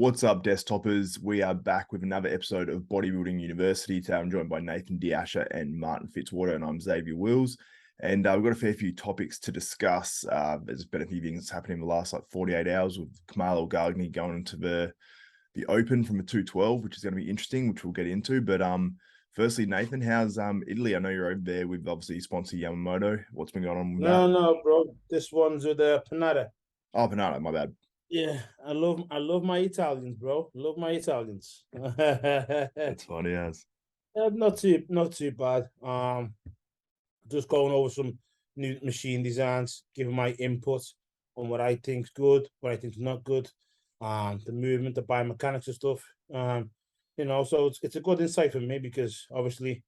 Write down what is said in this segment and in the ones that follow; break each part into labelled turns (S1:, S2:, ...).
S1: What's up, desktoppers? We are back with another episode of Bodybuilding University. Today I'm joined by Nathan Asha and Martin Fitzwater, and I'm Xavier Wills. And we've got a fair few topics to discuss. There's been a few things happening in the last 48 hours with Kamal Elgargni going into the Open from a 212, which is going to be interesting, which we'll get into. But firstly, Nathan, how's Italy? I know you're over there with obviously sponsor Yamamoto. What's been going on with that?
S2: No, bro. This one's with Panatta.
S1: Oh, Panatta, my bad.
S2: Yeah, I love my Italians, bro. Love my Italians.
S1: That's funny as.
S2: Not too bad. Just going over some new machine designs, giving my input on what I think's good, what I think's not good, the movement, the biomechanics and stuff. So it's a good insight for me because obviously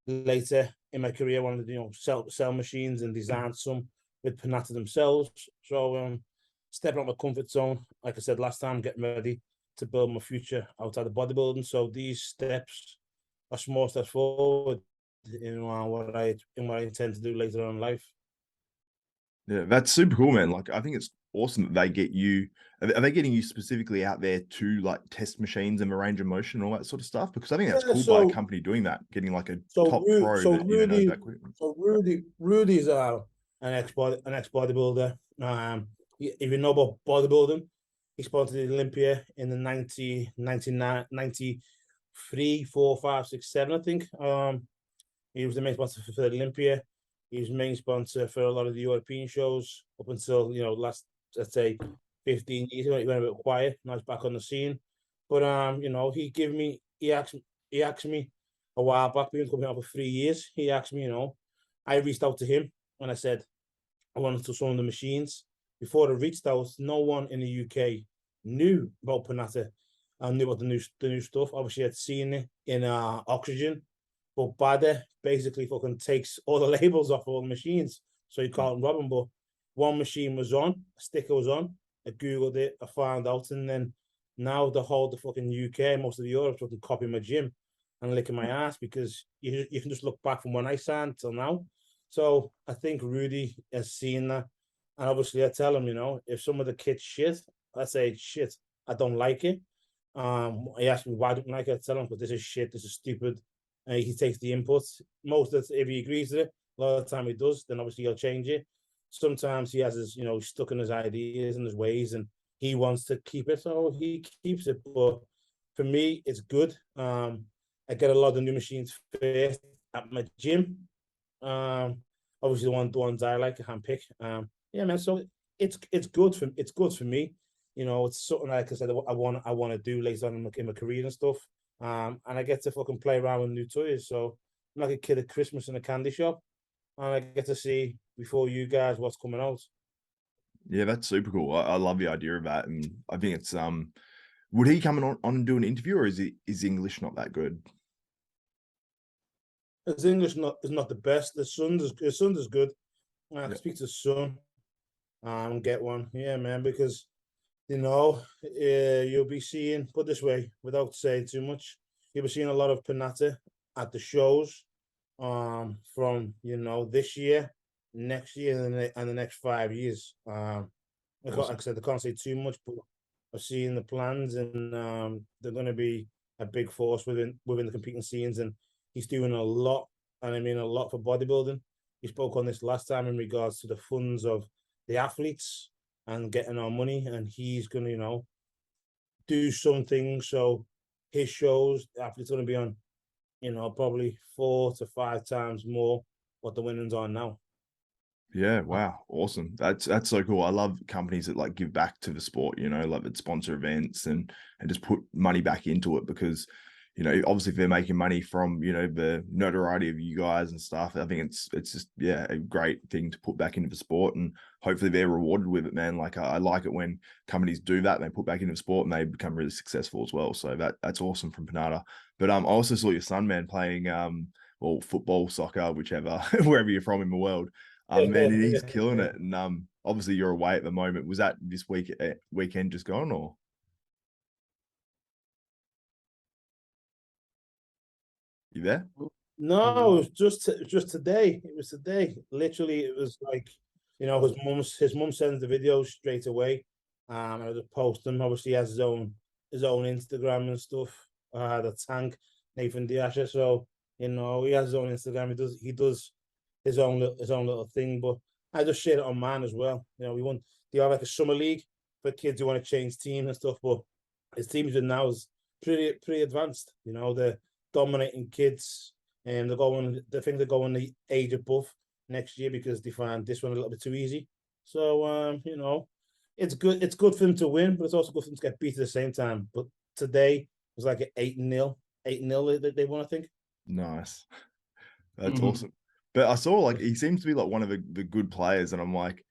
S2: later in my career I wanted to sell machines and design some with Panatta themselves. So stepping out my comfort zone, like I said last time, getting ready to build my future outside of bodybuilding. So these steps are small steps forward in what I intend to do later on in life.
S1: Yeah, that's super cool, man. Like, I think it's awesome that they get you. Are they getting you specifically out there to like test machines and the range of motion and all that sort of stuff? Because I think that's cool by a company doing that, getting like a top pro.
S2: Rudy's an ex bodybuilder. If you know about bodybuilding, he sponsored the Olympia in the 93, 4, 5, 6, 7, I think. He was the main sponsor for the Olympia. He was the main sponsor for a lot of the European shows up until, last, let's say, 15 years ago. He went a bit quiet. Now he's back on the scene. But, he asked me a while back, we've been coming out for 3 years. He asked me, I reached out to him and I said, I wanted to show him the machines. Before I reached out, no one in the UK knew about Panatta and knew about the new stuff. Obviously, I'd seen it in Oxygen, but Bada basically fucking takes all the labels off all the machines, so you can't rob them. But one machine was on, a sticker was on. I googled it, I found out, and then now the fucking UK, most of the Europe, fucking copy my gym and licking my ass because you can just look back from when I signed till now. So I think Rudy has seen that. And obviously I tell him, if some of the kit's shit, I say, shit, I don't like it. He asked me why I don't like it. I tell him, but this is shit, this is stupid. And he takes the inputs. Most of it, if he agrees with it, a lot of the time he does, then obviously he'll change it. Sometimes he has his, stuck in his ideas and his ways and he wants to keep it, so he keeps it. But for me, it's good. I get a lot of new machines first at my gym. Obviously the ones I like, I handpick. Yeah, man. So it's good for me. It's something like I said I want to do later on in my career and stuff. And I get to fucking play around with new toys. So I'm like a kid at Christmas in a candy shop, and I get to see before you guys what's coming out.
S1: Yeah, that's super cool. I love the idea of that, and I think it's would he come on and do an interview, or is English not that good?
S2: His English is not the best. His son's is good. I can speak to his son and get one. Yeah, man, because you'll be seeing, put this way, without saying too much, you'll be seeing a lot of Panatta at the shows from this year, next year, and the next 5 years. Like I said, I can't say too much, but I've seen the plans, and they're going to be a big force within the competing scenes, and he's doing a lot, and I mean a lot for bodybuilding. He spoke on this last time in regards to the funds of the athletes and getting our money, and he's going to, do something. So his shows, the athletes are going to be on, probably 4 to 5 times more what the winnings are now.
S1: Yeah, wow, awesome. That's so cool. I love companies that like give back to the sport, like that sponsor events and just put money back into it because, obviously if they're making money from, the notoriety of you guys and stuff, I think it's just, yeah, a great thing to put back into the sport and hopefully they're rewarded with it, man. Like I like it when companies do that, they put back into the sport and they become really successful as well. So that's awesome from Panatta. But I also saw your son, man, playing football, soccer, whichever, wherever you're from in the world. Man, he's killing it. And obviously you're away at the moment. Was that this weekend just gone or? You there?
S2: No, it was just today. It was today. Literally, it was like, his mum sends the videos straight away. I just post them. Obviously, he has his own his own Instagram and stuff. The tank Nathan Asha. So he has his own Instagram. He does his own little thing. But I just share it on mine as well. They have like a summer league for kids who want to change teams and stuff. But his teams now is pretty advanced. They're dominating kids, and they're going the age above next year because they find this one a little bit too easy. So it's good. It's good for them to win, but it's also good for them to get beat at the same time. But today was like an 8-0, 8-0 that they won, I think.
S1: Nice. That's awesome. But I saw like he seems to be like one of the good players, and I'm like,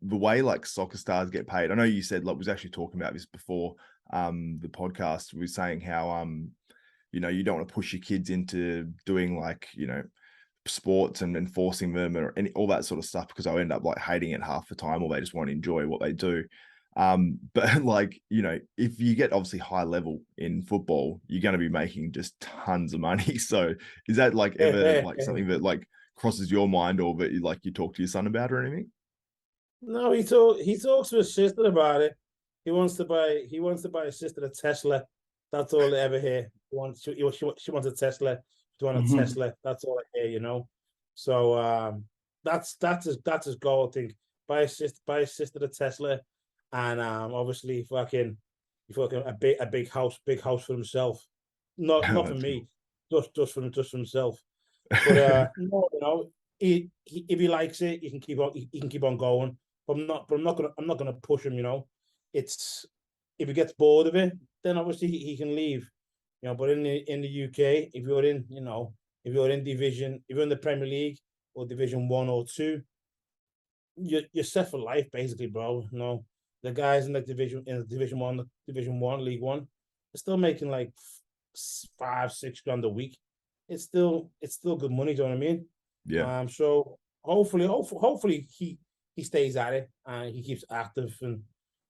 S1: the way like soccer stars get paid. I know you said, like, was actually talking about this before the podcast. We were saying how you don't want to push your kids into doing like sports and forcing them or all that sort of stuff, because they'll end up like hating it half the time, or they just want to enjoy what they do. But like, if you get obviously high level in football, you're going to be making just tons of money. So is that like ever like something that like crosses your mind, or that you talk to your son about or anything?
S2: No, he talks to his sister about it. He wants to buy his sister a Tesla. That's all I ever hear. She wants a Tesla. She wants a Tesla. That's all I hear. So that's his goal. I think buy his sister a Tesla, and obviously fucking a big house for himself. Not for me, cool. just for himself. But no, if he likes it, he can keep on going. But I'm not gonna push him. It's if he gets bored of it, then obviously he can leave. But in the UK, if you're in the Premier League or Division 1 or 2, you're set for life basically, bro. The guys in Division 1, League 1, they're still making like 5-6 grand a week. It's still good money. Do you know what I mean?
S1: Yeah.
S2: So hopefully he stays at it and he keeps active, and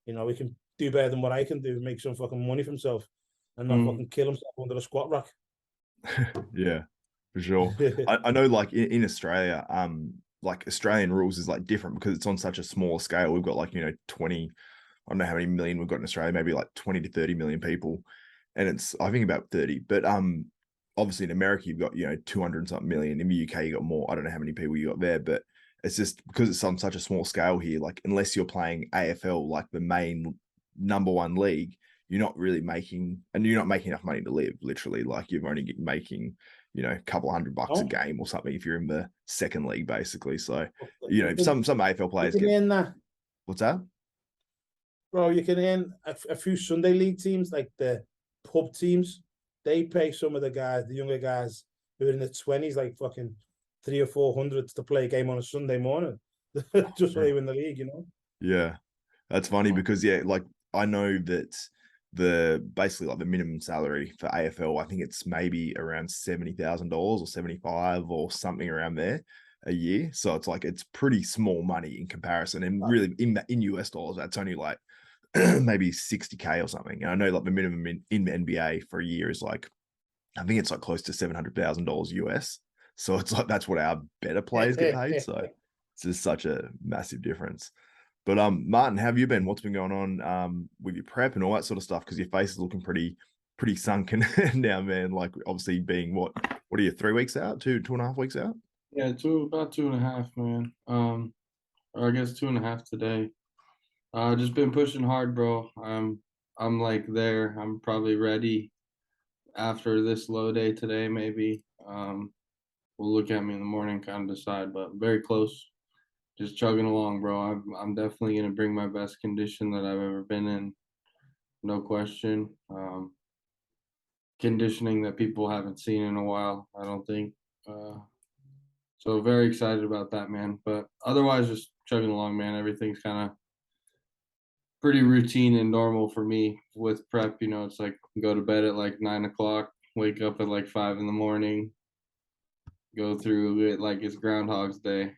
S2: he can do better than what I can do, make some fucking money for himself, and not fucking kill himself under a squat rack.
S1: Yeah, for sure. I know like in Australia, like Australian rules is like different because it's on such a small scale. We've got like 20, I don't know how many million we've got in Australia, maybe like 20 to 30 million people, and it's I think about 30. But obviously in America you've got 200 and something million. In the UK you got more. I don't know how many people you got there, but it's just because it's on such a small scale here. Like unless you're playing AFL, like the main number one league, you're not really making, and you're not making enough money to live. Literally, like you're only making a couple $100 a game or something if you're in the second league, basically. So some AFL players get
S2: in that.
S1: What's that?
S2: Bro, you can earn a few Sunday league teams, like the pub teams. They pay some of the younger guys who are in the 20s, like fucking 300 or 400 to play a game on a Sunday morning, just so they win the league.
S1: Yeah, that's funny because like I know that basically like the minimum salary for AFL, I think it's maybe around $70,000 or 75 or something around there a year. So it's like it's pretty small money in comparison, and really in US dollars, that's only like maybe 60K or something. And I know like the minimum in the NBA for a year is like, I think it's like close to $700,000 US. So it's like that's what our better players get paid. So it's just such a massive difference. But Martin, how have you been? What's been going on with your prep and all that sort of stuff? Because your face is looking pretty sunken now, man. Like obviously being what are you, 3 weeks out, 2.5 weeks out?
S3: Yeah, about 2.5, man. Or I guess 2.5 today. Just been pushing hard, bro. I'm like there. I'm probably ready after this low day today, maybe. We'll look at me in the morning, kind of decide, but very close. Just chugging along, bro. I'm definitely gonna bring my best condition that I've ever been in, no question. Conditioning that people haven't seen in a while, I don't think. So very excited about that, man. But otherwise, just chugging along, man. Everything's kind of pretty routine and normal for me with prep. It's like go to bed at like 9 o'clock, wake up at like 5 in the morning, go through it like it's Groundhog's Day.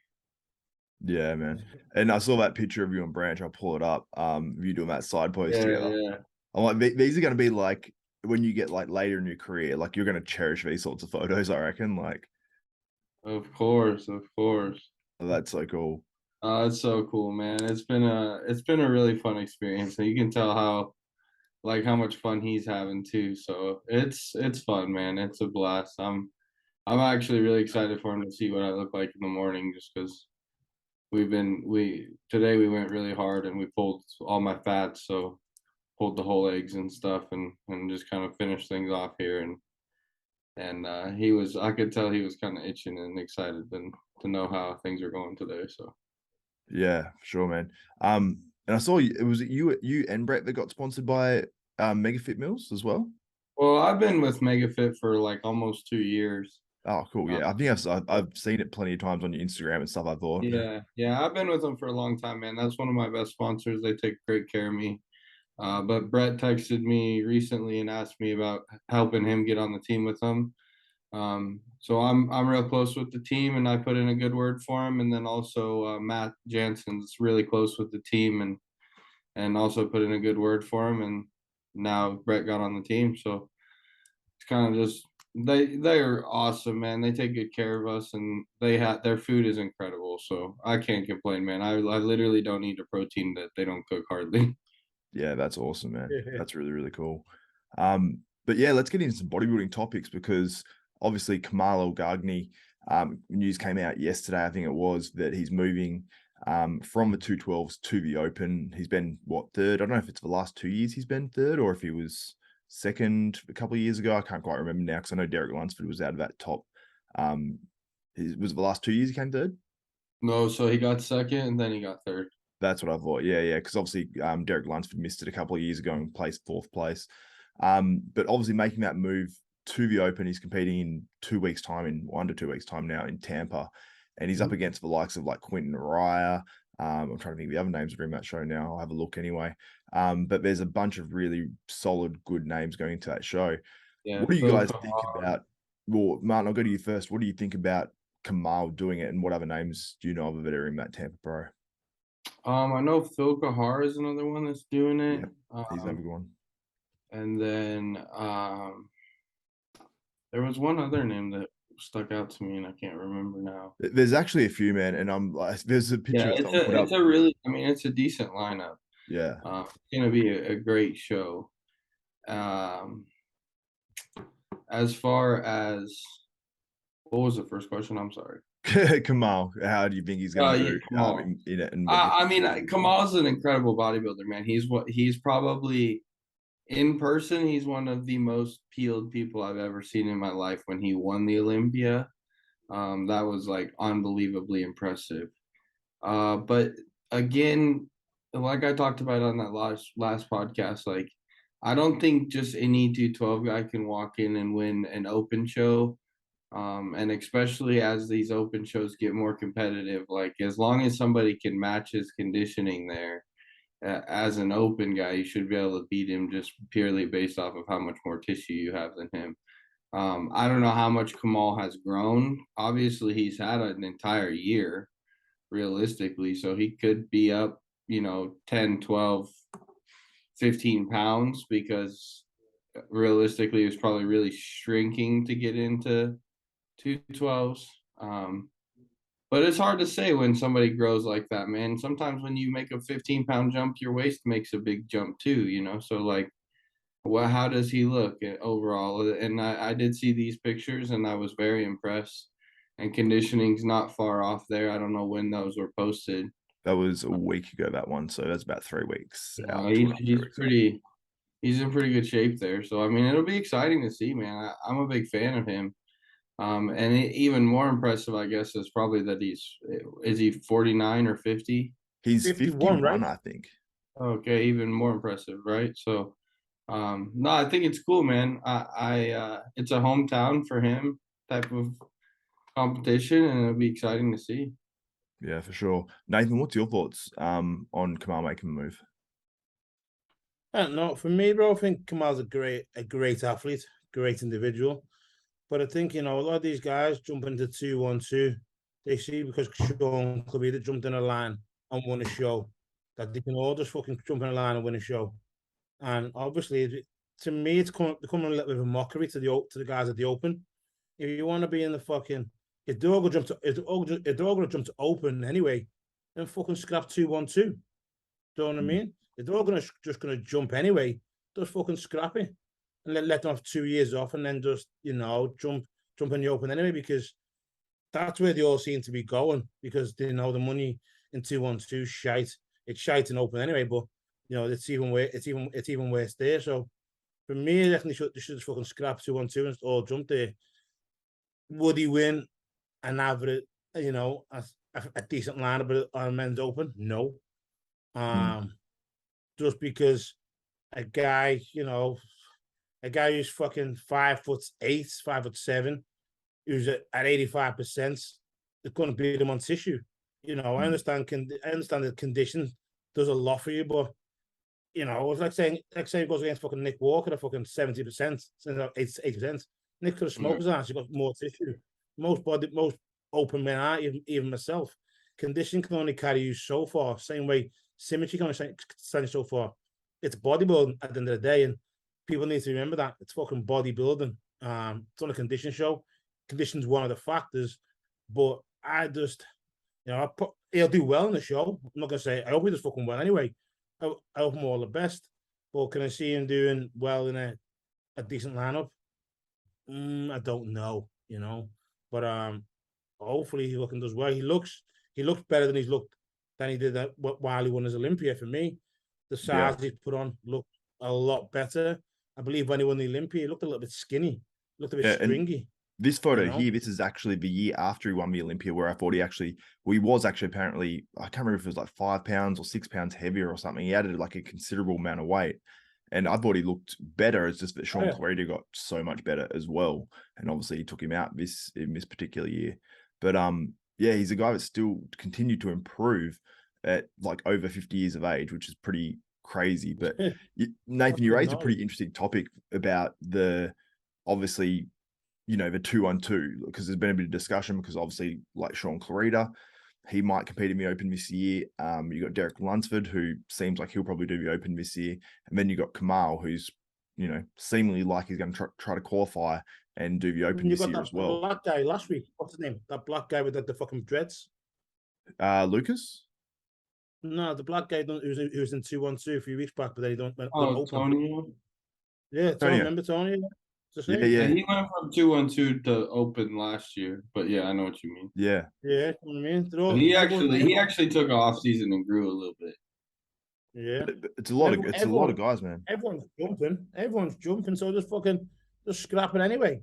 S1: Yeah, man. And I saw that picture of you on Branch. I'll pull it up. You doing that side post together.
S3: Yeah.
S1: I'm like, these are going to be like when you get like later in your career, like you're going to cherish these sorts of photos, I reckon. Like,
S3: of course.
S1: that's so cool.
S3: It's so cool, man. It's been a really fun experience. And you can tell how like how much fun he's having too. So it's fun, man. It's a blast. I'm actually really excited for him to see what I look like in the morning, just because today we went really hard and we pulled all my fats, so pulled the whole eggs and stuff, and just kind of finished things off here. And I could tell he was kind of itching and excited to know how things are going today. So
S1: Yeah, for sure, man. And I saw it was you and Brett that got sponsored by Mega Fit Meals as well.
S3: well, I've been with MegaFit for like almost 2 years.
S1: Oh, cool. Yeah, I think I've seen it plenty of times on your Instagram and stuff. I thought.
S3: Yeah, I've been with them for a long time, man. That's one of my best sponsors. They take great care of me. But Brett texted me recently and asked me about helping him get on the team with them. So I'm real close with the team, and I put in a good word for him. And then also Matt Jansen's really close with the team, and also put in a good word for him. And now Brett got on the team, so it's kind of just they're awesome, man. They take good care of us, and their food is incredible. So I can't complain, man. I literally don't need a protein that they don't cook hardly.
S1: Yeah, that's awesome, man. That's really, really cool. But yeah, let's get into some bodybuilding topics, because obviously Kamal Elgargni, news came out yesterday, I think it was, that he's moving from the 212s to the open. He's been third? I don't know if it's the last 2 years he's been third, or if he was second a couple of years ago. I can't quite remember now, because I know Derek Lunsford was out of that top. Was it the last 2 years he came third?
S3: No, so he got second and then he got third.
S1: That's what I thought. Yeah, because obviously Derek Lunsford missed it a couple of years ago and placed fourth place. But obviously making that move to the open, he's competing in 2 weeks' time, in 1 to 2 weeks' time now in Tampa. And he's up against the likes of like Quinton, Eriya. I'm trying to think of the other names that are in that show now. I'll have a look anyway. But there's a bunch of really solid, good names going into that show. Yeah, what do you guys think about, well, Martin, I'll go to you first. What do you think about Kamal doing it, and what other names do you know of that are in that Tampa Pro?
S3: I know Phil Kahar is another one that's doing it.
S1: Yep, he's another good one.
S3: And then there was one other name that stuck out to me, and I can't remember now.
S1: There's actually a few, man, and I'm like, there's a picture.
S3: Yeah, it's a really, I mean, it's a decent lineup.
S1: Yeah,
S3: it's gonna be a great show. As far as, what was the first question? I'm sorry.
S1: Kamal, how do you think he's going to do?
S3: I mean, Kamal's an incredible bodybuilder, man. He's probably, in person, he's one of the most peeled people I've ever seen in my life. When he won the Olympia, that was like unbelievably impressive. But again, like I talked about on that last podcast, like, I don't think just any 212 guy can walk in and win an open show. And especially as these open shows get more competitive, like, as long as somebody can match his conditioning there, as an open guy, you should be able to beat him just purely based off of how much more tissue you have than him. I don't know how much Kamal has grown. Obviously, he's had an entire year, realistically, so he could be up, 10, 12, 15 pounds, because realistically, he was probably really shrinking to get into 212s. But it's hard to say when somebody grows like that, man. Sometimes when you make a 15-pound jump, your waist makes a big jump too, so like, well, how does he look overall? And I did see these pictures, and I was very impressed. And conditioning's not far off there. I don't know when those were posted.
S1: That was a week ago, that one, so that's about 3 weeks out.
S3: He's in pretty good shape there. So I mean, it'll be exciting to see, man. I'm a big fan of him. And even more impressive, I guess, is probably that is he 49 or 50?
S1: He's 51, right? I think.
S3: Okay, even more impressive, right? So, no, I think it's cool, man. It's a hometown for him type of competition, and it'll be exciting to see.
S1: Yeah, for sure. Nathan, what's your thoughts on Kamal making the move?
S2: I don't know. For me, bro, I think Kamal's a great athlete, great individual. But I think, a lot of these guys jump into 212, they see, because Sean Clubby that jumped in a line and won a show, that they can all just fucking jump in a line and win a show. And obviously, to me, it's becoming a little bit of a mockery to the guys at the open. If you want to be in the fucking, if they're all going to jump to open anyway, then fucking scrap 212. Do you know what I mean? If they're all just going to jump anyway, just fucking scrap it and let them have 2 years off and then just, jump in the open anyway, because that's where they all seem to be going, because the money in 212 shite. It's shite in open anyway, but it's even worse there. So for me, I reckon they should just fucking scrap 212 and all jump there. Would he win an average, a decent lineup on men's open? No. Just because a guy who's fucking 5'8", 5'7", who's at 85%, is going to beat him on tissue. I understand the condition does a lot for you, but it's like saying he goes against fucking Nick Walker at fucking 70%, 80%. Nick could have smoked his ass. He got more tissue. Most open men are, even myself. Condition can only carry you so far. Same way symmetry can only send you so far. It's bodybuilding at the end of the day, and people need to remember that it's fucking bodybuilding. It's not a condition show. Condition's one of the factors, but I just, he'll do well in the show. I'm not gonna say I hope he does fucking well anyway. I hope him all the best. But can I see him doing well in a decent lineup? I don't know, But hopefully he does well. He looks better than he did while he won his Olympia. For me, the size he's put on looked a lot better. I believe when he won the Olympia, he looked a little bit skinny, looked a bit stringy.
S1: This photo here, this is actually the year after he won the Olympia, where I thought he was actually apparently, I can't remember if it was like 5 pounds or 6 pounds heavier or something. He added like a considerable amount of weight. And I thought he looked better. It's just that Sean Clarita got so much better as well. And obviously he took him out in this particular year. But he's a guy that still continued to improve at like over 50 years of age, which is pretty crazy. But Nathan, you raised a pretty interesting topic about obviously, the 212, because there's been a bit of discussion, because obviously like Sean Clarita, he might compete in the Open this year. You got Derek Lunsford, who seems like he'll probably do the Open this year. And then you got Kamal, who's, seemingly like he's going to try to qualify and do the Open this year as well.
S2: Black guy last week, what's his name? That black guy with the fucking dreads?
S1: Lucas?
S2: No, the black guy who was in 212 a few weeks back, but then he don't.
S3: Tony?
S2: Yeah, Tony. Remember Tony?
S3: Yeah. He went from 212 to Open last year, but yeah, I know what you mean.
S1: Yeah.
S2: Yeah, you know what I mean?
S3: He actually took off season and grew a little bit.
S2: Yeah,
S1: but it's a lot of guys, man.
S2: Everyone's jumping, so just scrap it anyway.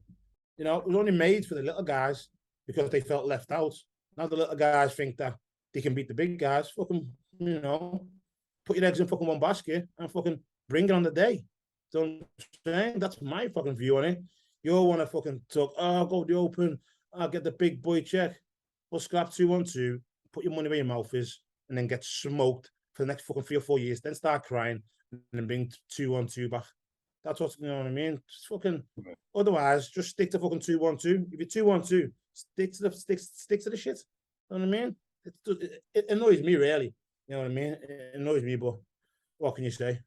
S2: It was only made for the little guys because they felt left out. Now the little guys think that they can beat the big guys. Fucking, put your eggs in fucking one basket and fucking bring it on the day. So that's my fucking view on it. You all want to fucking talk, go to the Open, get the big boy check. Well, scrap 212, put your money where your mouth is, and then get smoked for the next fucking 3 or 4 years, then start crying, and then bring 212 back. That's what, you know what I mean? Just fucking, otherwise, just stick to fucking 212. If you're 212, stick to the shit. You know what I mean? It annoys me, really. You know what I mean? It annoys me, but what can you say?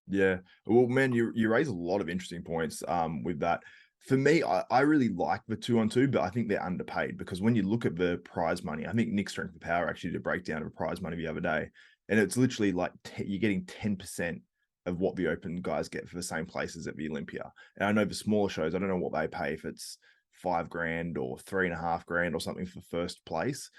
S1: Yeah. Well, man, you raise a lot of interesting points with that. For me, I really like the 2-on-2, but I think they're underpaid, because when you look at the prize money, I think Nick Strength and Power actually did a breakdown of prize money the other day, and it's literally like you're getting 10% of what the Open guys get for the same places at the Olympia. And I know the smaller shows, I don't know what they pay, if it's $5,000 or $3,500 or something for first place.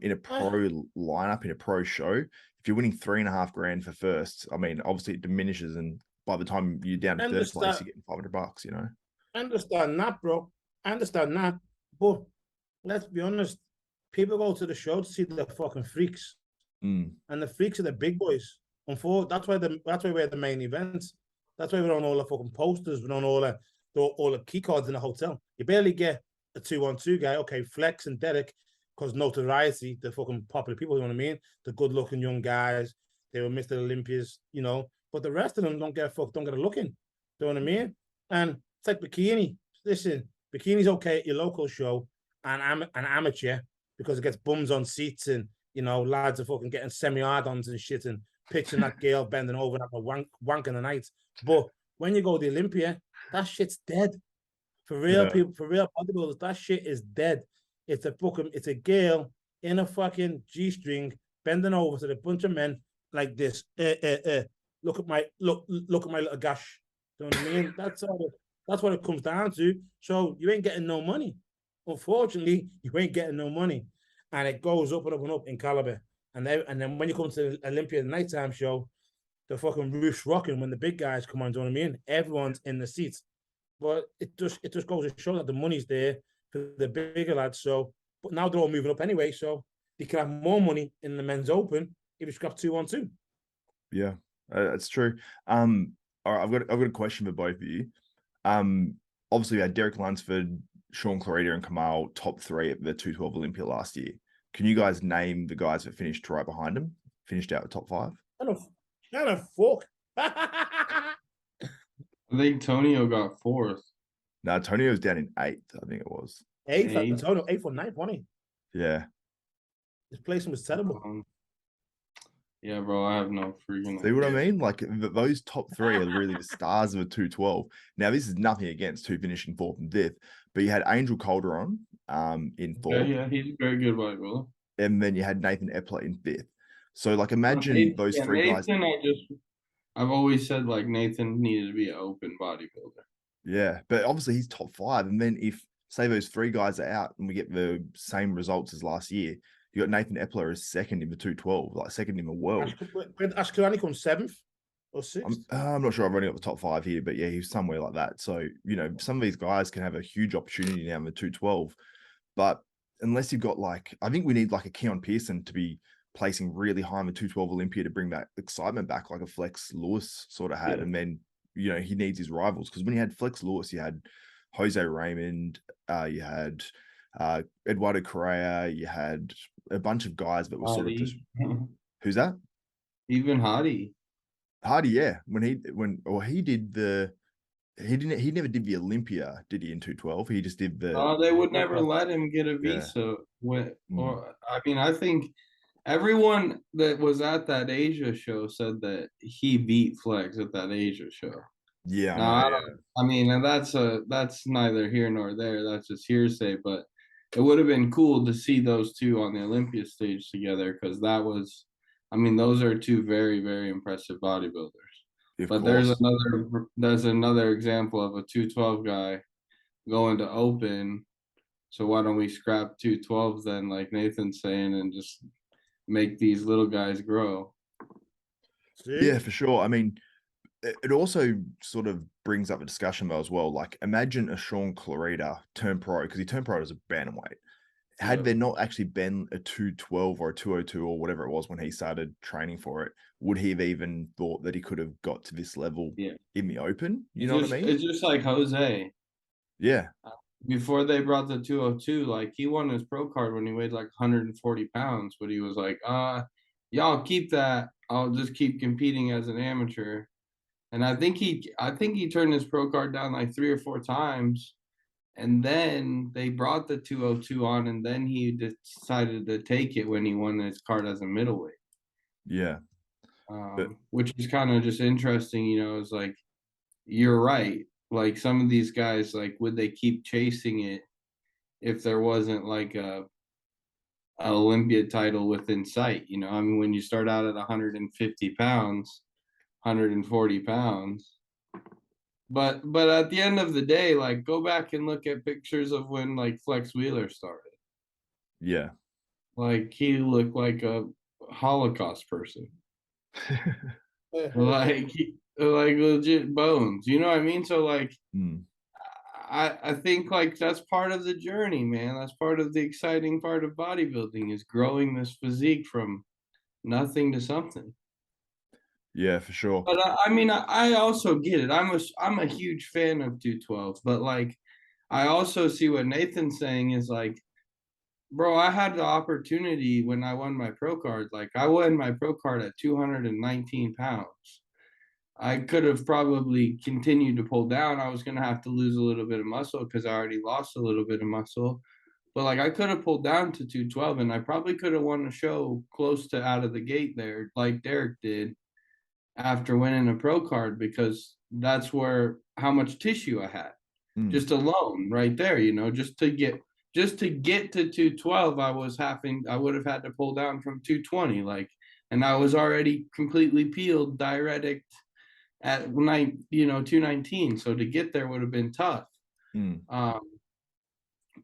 S1: In a pro lineup, in a pro show, if you're winning $3,500 for first, I mean, obviously it diminishes, and by the time you're down to third place, you're getting $500,
S2: I understand that, bro. I understand that. But let's be honest, people go to the show to see the fucking freaks. And the freaks are the big boys. That's why we're the main events. That's why we're on all the fucking posters, we're on all the key cards in the hotel. You barely get a 2-on-2 guy, okay, Flex and Derek, because notoriety, the fucking popular people, you know what I mean? The good-looking young guys, they were Mr. Olympias, but the rest of them don't get a look in. You know what I mean? And it's like bikini. Listen, bikini's okay at your local show, and I'm an amateur, because it gets bums on seats, and lads are fucking getting semi-hard-ons and shit, and pitching that girl bending over and having a wank in the night. But when you go to the Olympia, that shit's dead. For real people, for real bodybuilders, that shit is dead. It's a girl in a fucking G-string bending over to a bunch of men like this, look at my little gash. You know what I mean? That's what it comes down to. So you ain't getting no money. Unfortunately, you ain't getting no money, and it goes up and up and up in caliber. And then when you come to the Olympia nighttime show, the fucking roof's rocking when the big guys come on. Do you know what I mean? Everyone's in the seats, but it just goes to show that the money's there for the bigger lads. So, but now they're all moving up anyway, so they can have more money in the men's open if you scrap 2-on-2.
S1: Yeah, that's true. All right, I've got a question for both of you. Obviously we had Derek Lunsford, Sean Clarita, and Kamal top 3 at the 212 Olympia last year. Can you guys name the guys that finished right behind them? Finished out the top 5?
S2: Kind of fuck.
S3: I think Tonio got 4th.
S1: No, Tonio was down in 8th, I think it was.
S2: 8th or 9th, wasn't he?
S1: Yeah.
S2: His placement was terrible.
S3: Yeah, bro, I have no freaking
S1: See what I mean? Like, those top 3 are really the stars of a 212. Now, this is nothing against who finished in 4th and 5th, but you had Angel Calderon in 4th.
S3: Yeah, he's a very good bodybuilder.
S1: And then you had Nathan Epler in 5th. So, like, imagine those 3 guys.
S3: I've always said, like, Nathan needed to be an open bodybuilder.
S1: Yeah, but obviously he's top 5. And then if, say, those 3 guys are out and we get the same results as last year, you got Nathan Epler as 2nd in the 212, like 2nd in the world.
S2: Ash Kulani comes 7th or 6th.
S1: I'm not sure. I've only got the top 5 here, but yeah, he's somewhere like that. So, you know, some of these guys can have a huge opportunity now in the 212. But unless you've got, like, I think we need like a Keon Pearson to be placing really high in the 212 Olympia to bring that excitement back, like a Flex Lewis sort of had. Yeah. And then, you know, he needs his rivals, because when you had Flex Lewis, you had Jose Raymond, you had Eduardo Correa, you had a bunch of guys that were sort of just. Who's that?
S3: Even Hardy,
S1: yeah. He never did the Olympia, did he, in 212? He just did the.
S3: Oh, they would never let him get a visa. I mean, I think everyone that was at that Asia show said that he beat Flex at that Asia show.
S1: Yeah.
S3: I mean, and that's neither here nor there. That's just hearsay, but it would have been cool to see those two on the Olympia stage together, because those are 2 very, very impressive bodybuilders. But there's another example of a 212 guy going to open. So why don't we scrap 212 then, like Nathan's saying, and just make these little guys grow?
S1: Yeah, for sure. I mean, it also sort of brings up a discussion though as well. Like, imagine a Sean Clarita turned pro, because he turned pro as a bantamweight. Had there not actually been a 212 or a 202 or whatever it was when he started training for it, would he have even thought that he could have got to this level in the open? You know what I mean?
S3: It's just like Jose.
S1: Yeah.
S3: Before they brought the 202, like, he won his pro card when he weighed like 140 pounds, but he was like, y'all keep that. I'll just keep competing as an amateur. And I think he turned his pro card down like 3 or 4 times. And then they brought the 202 on, and then he decided to take it when he won his card as a middleweight.
S1: Yeah.
S3: Which is kind of just interesting, you know. It's like, you're right. Like, some of these guys, like, would they keep chasing it if there wasn't like a Olympia title within sight? You know, I mean, when you start out at 150 pounds, 140 pounds. But at the end of the day, like, go back and look at pictures of when, like, Flex Wheeler started.
S1: Yeah.
S3: Like, he looked like a Holocaust person. like legit bones. You know what I mean? So, like, I think, like, that's part of the journey, man. That's part of the exciting part of bodybuilding, is growing this physique from nothing to something.
S1: Yeah, for sure.
S3: But I mean, I also get it. I'm a huge fan of 212, but, like, I also see what Nathan's saying is, like, bro, I had the opportunity when I won my pro card. Like, I won my pro card at 219 pounds. I could have probably continued to pull down. I was going to have to lose a little bit of muscle, because I already lost a little bit of muscle. But, like, I could have pulled down to 212, and I probably could have won a show close to out of the gate there, like Derek did, after winning a pro card, because that's how much tissue I had just alone right there, you know. Just to get to 212, I would have had to pull down from 220. Like, and I was already completely peeled, diuretic at 219. So to get there would have been tough.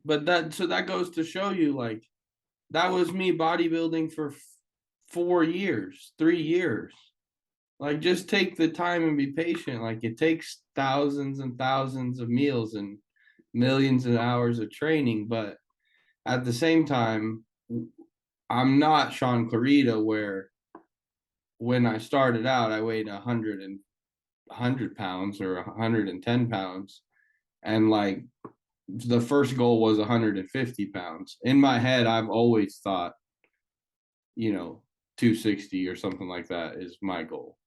S3: But that goes to show you, like, that was me bodybuilding for 4 years, 3 years. Like, just take the time and be patient. Like, it takes thousands and thousands of meals and millions of hours of training. But at the same time, I'm not Sean Clarita, where when I started out, I weighed 100 pounds or 110 pounds. And like, the first goal was 150 pounds. In my head, I've always thought, 260 or something like that is my goal.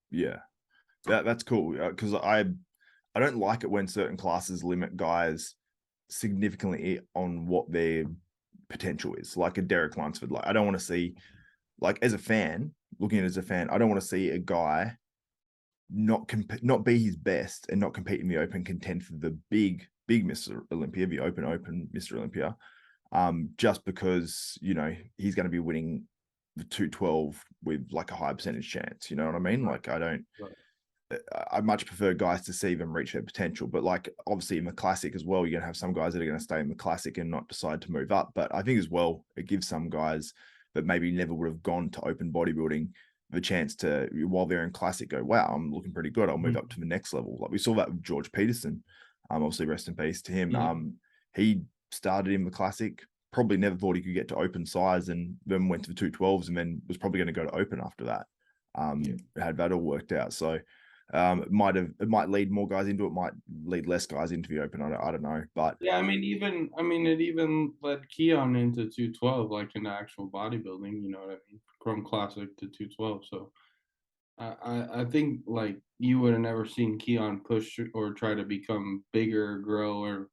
S1: Yeah, that's cool, because I don't like it when certain classes limit guys significantly on what their potential is. Like a Derek Lunsford, like I don't want to see, like as a fan, looking at it as a fan, I don't want to see a guy not be his best and not compete in the open, contend for the big Mr. Olympia, the open Mr. Olympia, just because he's going to be winning the 212 with like a high percentage chance. You know what I mean? Like I much prefer guys to see them reach their potential. But like obviously in the classic as well, you're gonna have some guys that are going to stay in the classic and not decide to move up. But I think as well, it gives some guys that maybe never would have gone to open bodybuilding the chance to, while they're in classic, go, wow, I'm looking pretty good, I'll move up to the next level. Like we saw that with George Peterson. Obviously rest in peace to him.
S3: Yeah.
S1: He started in the classic, probably never thought he could get to open size, and then went to the 212s and then was probably going to go to open after that. Had that all worked out. So it might lead more guys into it, might lead less guys into the open. I don't know. But
S3: yeah, it even led Keon into 212, like in actual bodybuilding, you know what I mean? From classic to 212. So I think like you would have never seen Keon push or try to become bigger, grow, or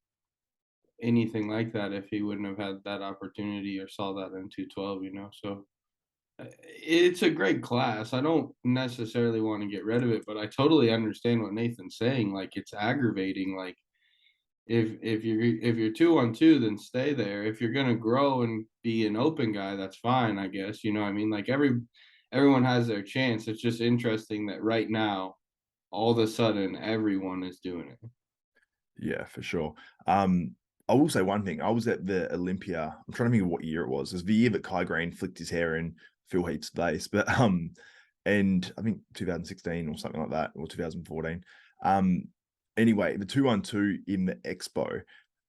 S3: anything like that if he wouldn't have had that opportunity or saw that in 212, So it's a great class. I don't necessarily want to get rid of it, but I totally understand what Nathan's saying. Like, it's aggravating. Like, if you're 2-on-2, then stay there. If you're gonna grow and be an open guy, that's fine, I guess. You know what I mean? Like everyone has their chance. It's just interesting that right now, all of a sudden, everyone is doing it.
S1: Yeah, for sure. I will say one thing. I was at the Olympia. I'm trying to think of what year it was. It was the year that Kai Green flicked his hair and Phil Heath's face. But and I think 2016 or something like that, or 2014. Anyway, the 2-on-2 in the Expo,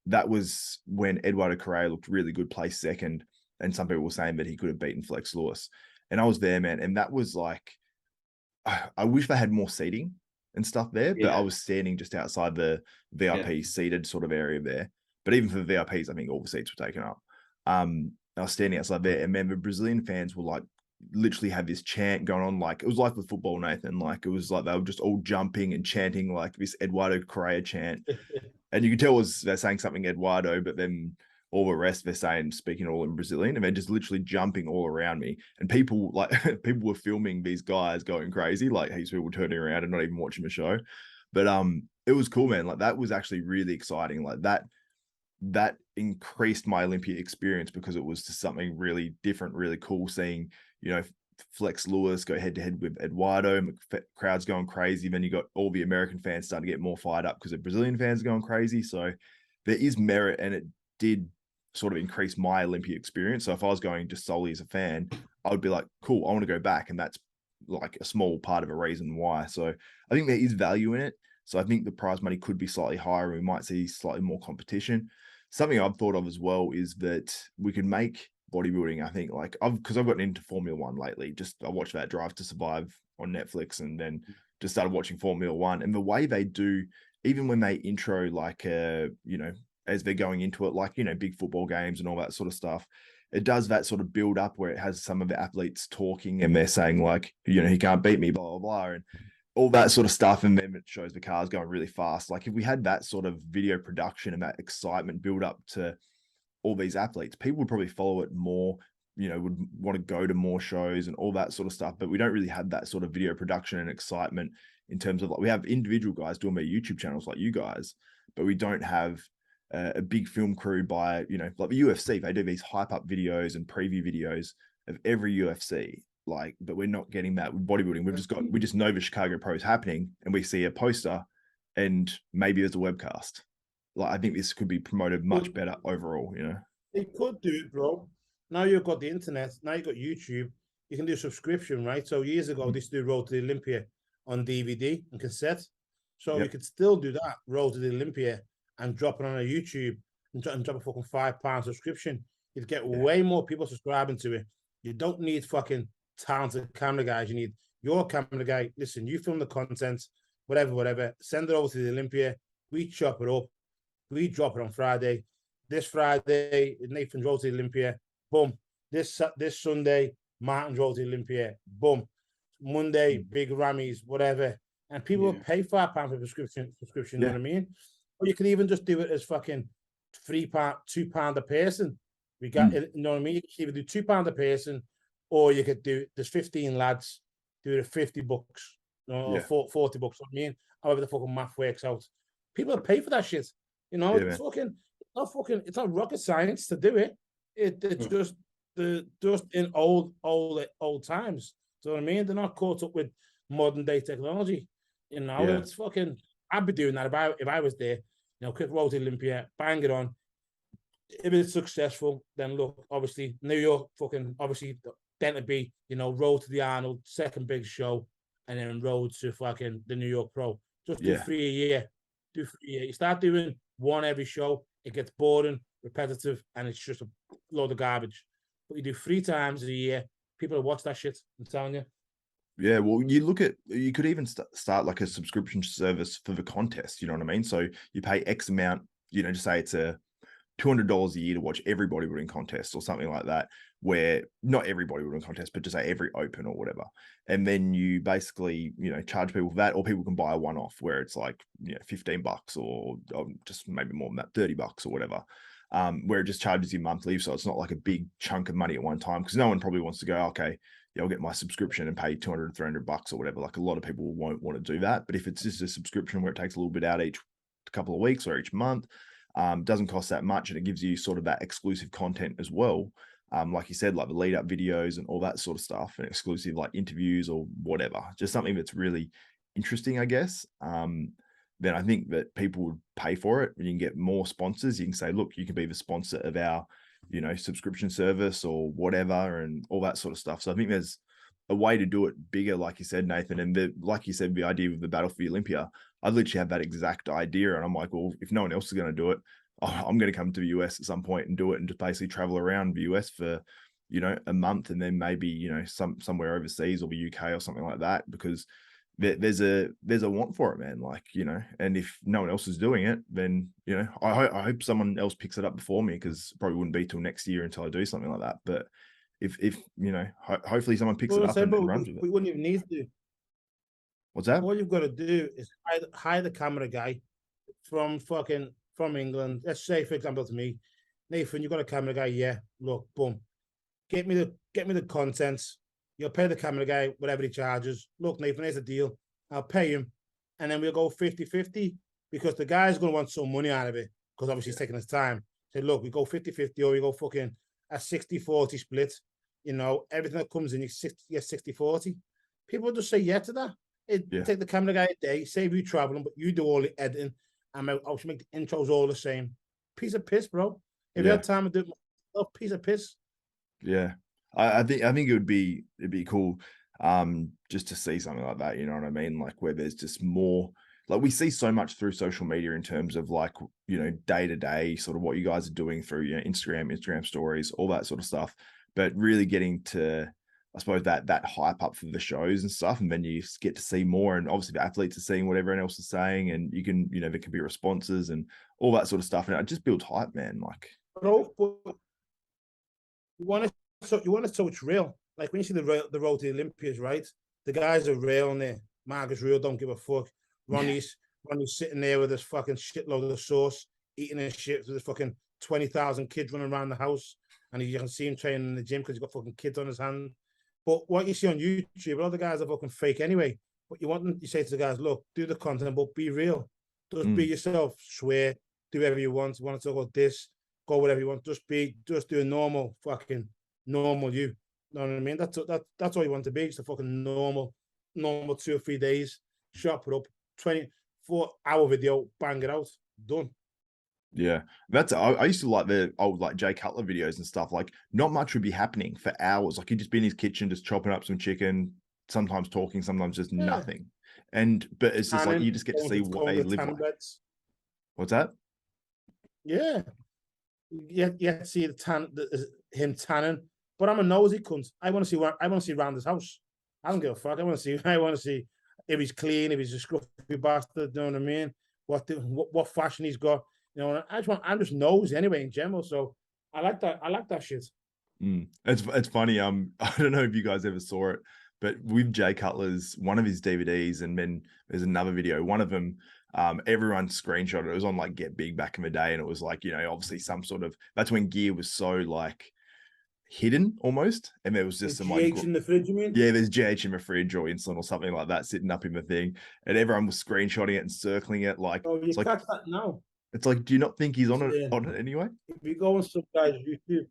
S1: that was when Eduardo Correa looked really good, placed second, and some people were saying that he could have beaten Flex Lewis. And I was there, man, and that was like, I wish they had more seating and stuff there, but I was standing just outside the VIP seated sort of area there. But even for the VIPs, I think all the seats were taken up. I was standing outside there, and man, the Brazilian fans were like, literally had this chant going on. Like it was like with football, Nathan. Like it was like they were just all jumping and chanting like this Eduardo Correa chant. And you could tell they're saying something Eduardo, but then all the rest they're saying, speaking all in Brazilian, and they're just literally jumping all around me. And people people were filming these guys going crazy, like these people turning around and not even watching the show. But it was cool, man. Like that was actually really exciting. Like that increased my Olympia experience because it was just something really different, really cool seeing, Flex Lewis go head to head with Eduardo, crowds going crazy. Then you got all the American fans starting to get more fired up because the Brazilian fans are going crazy. So there is merit, and it did sort of increase my Olympia experience. So if I was going just solely as a fan, I would be like, cool, I want to go back. And that's like a small part of a reason why. So I think there is value in it. So I think the prize money could be slightly higher, and we might see slightly more competition. Something I've thought of as well is that we could make bodybuilding, I think, like because I've gotten into Formula One lately. Just I watched that Drive to Survive on Netflix, and then just started watching Formula One. And the way they do, even when they intro like as they're going into it, like big football games and all that sort of stuff, it does that sort of build up where it has some of the athletes talking and they're saying like, he can't beat me, blah blah blah, and all that sort of stuff. And then it shows the cars going really fast. Like if we had that sort of video production and that excitement build up to all these athletes, people would probably follow it more, would want to go to more shows and all that sort of stuff. But we don't really have that sort of video production and excitement in terms of, like, we have individual guys doing their YouTube channels like you guys, but we don't have a big film crew by, like the UFC. They do these hype up videos and preview videos of every UFC. like, but we're not getting that with bodybuilding. We just know the Chicago Pro is happening, and we see a poster, and maybe there's a webcast. Like, I think this could be promoted much better overall. You know,
S2: they could do it, bro. Now you've got the internet. Now you've got YouTube. You can do subscription, right? So years ago, they used to do Road to the Olympia on DVD and cassette. So you could still do that, Road to the Olympia, and drop it on a YouTube and drop a fucking £5 subscription. You'd get way more people subscribing to it. You don't need fucking talented camera guys. You need your camera guy. Listen, you film the content, whatever. Send it over to the Olympia. We chop it up. We drop it on Friday. This Friday, Nathan's Road to the Olympia. Boom. This Sunday, Martin's Road to the Olympia. Boom. Monday, Big Rammies, whatever. And people will pay £5 for prescription, you know what I mean? Or you can even just do it as fucking £3, £2 a person. We got you know what I mean? You can either do £2 a person, or you could do, there's 15 lads, do it at $50, or 40 bucks, I mean, however the fucking math works out. People will pay for that shit. You know, it's not rocket science to do it. It's just in old times. Do you know what I mean? They're not caught up with modern day technology. You know, it's fucking. I'd be doing that if I was there. You know, quick Road to Olympia, bang it on. If it's successful, then look, obviously New York, obviously then it'd be, you know, Road to the Arnold, second big show, and then Road to fucking the New York Pro. Just do 3 a year. Do 3 a year. You start doing one every show, it gets boring, repetitive, and it's just a load of garbage. But you do 3 times a year, people will watch that shit. I'm telling you.
S1: Yeah, well, you could even start like a subscription service for the contest. You know what I mean? So you pay X amount. You know, just say it's a $200 a year to watch every bodybuilding contest or something like that, where not every bodybuilding contest, but just say every open or whatever. And then you basically, you know, charge people for that, or people can buy a one-off where it's like, you know, $15 or just maybe more than that, $30 or whatever, where it just charges you monthly. So it's not like a big chunk of money at one time, because no one probably wants to go, okay, yeah, I'll get my subscription and pay $200, $300 or whatever. Like, a lot of people won't want to do that. But if it's just a subscription where it takes a little bit out each couple of weeks or each month, doesn't cost that much, and it gives you sort of that exclusive content as well. Like you said, like the lead up videos and all that sort of stuff, and exclusive like interviews or whatever, just something that's really interesting, I guess. Then I think that people would pay for it. When you can get more sponsors, you can say, look, you can be the sponsor of our, you know, subscription service or whatever, and all that sort of stuff. So I think there's a way to do it bigger, like you said, Nathan. And like you said, the idea of the Battle for the Olympia, I literally have that exact idea. And I'm like, well, if no one else is going to do it, I'm going to come to the US at some point and do it, and just basically travel around the US for, you know, a month, and then maybe, you know, somewhere overseas or the UK or something like that, because there's a want for it, man. Like, you know, and if no one else is doing it, then, you know, I hope someone else picks it up before me, because probably wouldn't be till next year until I do something like that. But if you know, hopefully someone picks it up and runs with it.
S2: We wouldn't even need to.
S1: What's that?
S2: All you've got to do is hire the camera guy from England. Let's say, for example, to me, Nathan, you got a camera guy. Yeah, look, boom, get me the content. You'll pay the camera guy whatever he charges. Look, Nathan, here's the deal. I'll pay him, and then we'll go 50-50, because the guy's going to want some money out of it, because obviously he's taking his time. Say, look, we go 50-50, or we go fucking a 60-40 split. You know, everything that comes in, you 60-40. People just say yeah to that. Take the camera guy a day, save you traveling, but you do all the editing, and I should make the intros all the same. Piece of piss, bro. If you had time to do it myself, piece of piss.
S1: Yeah. I think it'd be cool just to see something like that, you know what I mean? Like, where there's just more, like, we see so much through social media in terms of, like, you know, day to day sort of what you guys are doing through, you know, Instagram stories, all that sort of stuff, but really getting to, I suppose, that hype up for the shows and stuff, and then you get to see more, and obviously the athletes are seeing what everyone else is saying, and you can, you know, there can be responses and all that sort of stuff, and it just builds hype, man. Like,
S2: bro, you want it so it's real. Like, when you see the Road to the Olympias, right? The guys are real in there. Marcus real, don't give a fuck. Ronnie's sitting there with this fucking shitload of sauce, eating his shit with his fucking 20,000 kids running around the house, and you can see him training in the gym because he's got fucking kids on his hand. But what you see on YouTube, all the guys are fucking fake anyway. But you say to the guys, look, do the content, but be real. Just be yourself. Swear. Do whatever you want. You want to talk about this, go whatever you want. Just do a normal you. You know what I mean? That's all you want to be. Just a fucking normal 2 or 3 days. Sharp it up, 24-hour video, bang it out, done.
S1: Yeah, I used to like the old like Jay Cutler videos and stuff. Like, not much would be happening for hours. Like, he'd just be in his kitchen, just chopping up some chicken, sometimes talking, sometimes just
S2: Yeah.
S1: nothing. But it's just like you just get to see what they live like.
S2: Beds.
S1: What's that?
S2: Yeah, you see him tanning. But I'm a nosy cunt. I want to see around his house. I don't give a fuck. I want to see if he's clean, if he's a scruffy bastard. You know what I mean? What fashion he's got. You know, I'm just nosy anyway in general. So I like that. I like that shit.
S1: It's funny. I don't know if you guys ever saw it, but with Jay Cutler's one of his DVDs, and then there's another video. One of them, everyone screenshotted. It was on like Get Big back in the day, and it was like, you know, obviously some sort of, that's when gear was so like hidden almost, and there was just some
S2: GH
S1: like
S2: in the fridge, you mean?
S1: Yeah, there's GH in the fridge or insulin or something like that sitting up in the thing, and everyone was screenshotting it and circling it. Like,
S2: oh, you
S1: it's
S2: catch
S1: like
S2: that now.
S1: It's like, do you not think he's on it anyway?
S2: If you go on some guys' YouTube,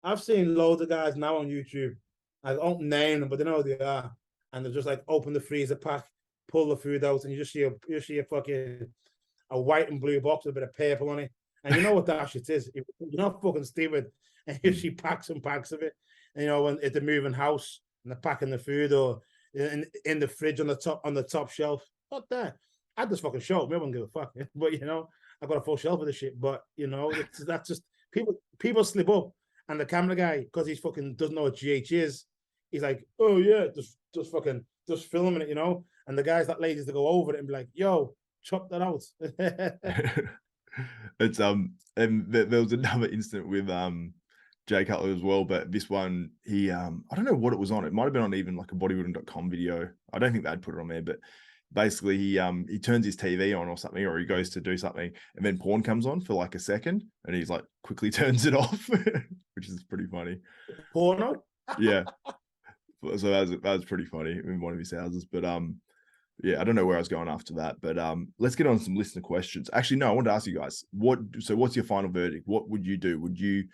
S2: I've seen loads of guys now on YouTube. I don't name them, but they know who they are, and they're just like open the freezer pack, pull the food out, and you just see a fucking a white and blue box with a bit of purple on it, and you know what that shit is. You're not fucking stupid, and you see packs and packs of it. And, you know, when at the moving house and they're packing the food, or in the fridge on the top shelf. What that? I just fucking show. Maybe I don't give a fuck. But, you know, I got a full shelf of this shit. But, you know, that's just people slip up, and the camera guy, because he's fucking doesn't know what GH is, he's like, oh yeah, just filming it, you know. And the guys that ladies to go over it and be like, yo, chop that out.
S1: It's and there was another incident with Jay Cutler as well, but this one, he I don't know what it was on. It might have been on even like a bodybuilding.com video. I don't think they'd put it on there, but basically he turns his TV on or something, or he goes to do something, and then porn comes on for like a second, and he's like quickly turns it off, which is pretty funny.
S2: Porno?
S1: Yeah. So that was pretty funny in one of his houses. But yeah, I don't know where I was going after that, but let's get on some listener questions. Actually, no, I wanted to ask you guys, what's your final verdict? What would you do? Would you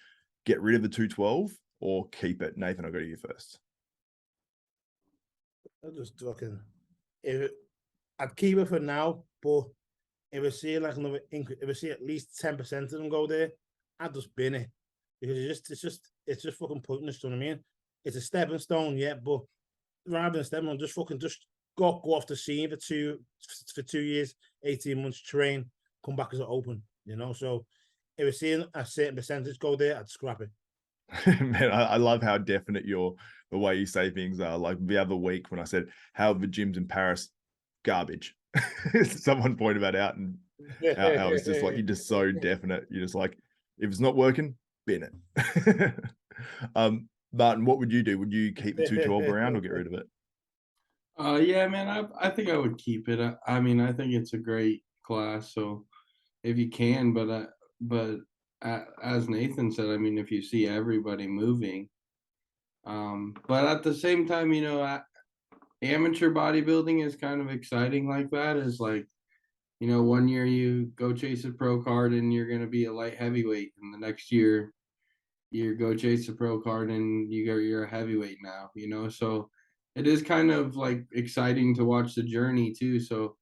S1: get rid of the 212 or keep it? Nathan, I'll go to you first.
S2: I'm just talking. I'd keep it for now, but if I see like another if I see at least 10% of them go there, I'd just bin it, because it's just fucking pointless. You know what I mean? It's a stepping stone, yeah, but rather than stepping on, just go off the scene for 2 years, 18 months, train, come back as an open, you know. So if we're seeing a certain percentage go there, I'd scrap it.
S1: Man, I love how definite the way you say things are. Like the other week when I said, how are the gyms in Paris? Garbage. Someone pointed that out, and how it's just like, you're just so definite. You're just like, if it's not working, bin it. Martin, what would you do? Would you keep the 212 around or get rid of it?
S3: Yeah, man, I think I would keep it. I mean, I think it's a great class. So if you can, but as Nathan said, I mean, if you see everybody moving, but at the same time, you know, amateur bodybuilding is kind of exciting like that. Is like, you know, one year you go chase a pro card and you're going to be a light heavyweight, and the next year you go chase a pro card and you're a heavyweight now, you know. So it is kind of like exciting to watch the journey too. So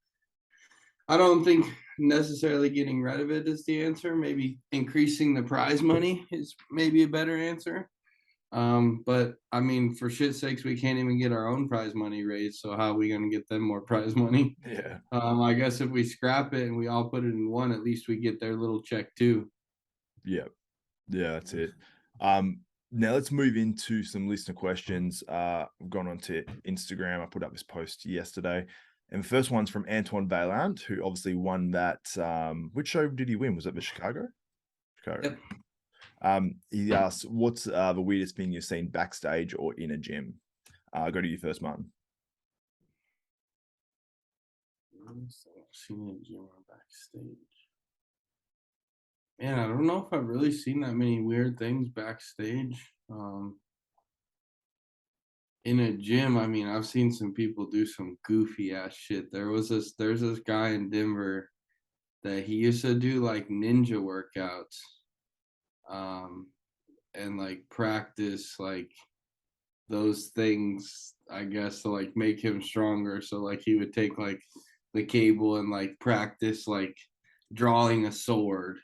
S3: I don't think necessarily getting rid of it is the answer. Maybe increasing the prize money is maybe a better answer. But I mean, for shit's sakes, we can't even get our own prize money raised. So how are we going to get them more prize money?
S1: Yeah.
S3: I guess if we scrap it and we all put it in one, at least we get their little check too.
S1: Yeah. Yeah, that's it. Now let's move into some listener questions. I've gone onto Instagram. I put up this post yesterday, and the first one's from Antoine Vaillant, who obviously won that. Which show did he win? Was it the Chicago?
S3: Yep.
S1: He asked, what's the weirdest thing you've seen backstage or in a gym? Go to you first, Martin.
S3: Seen a gym or backstage. Man, I don't know if I've really seen that many weird things backstage. In a gym, I mean, I've seen some people do some goofy ass shit. There's this guy in Denver that he used to do like ninja workouts, and like practice like those things, I guess, to like make him stronger. So like he would take like the cable and like practice like drawing a sword,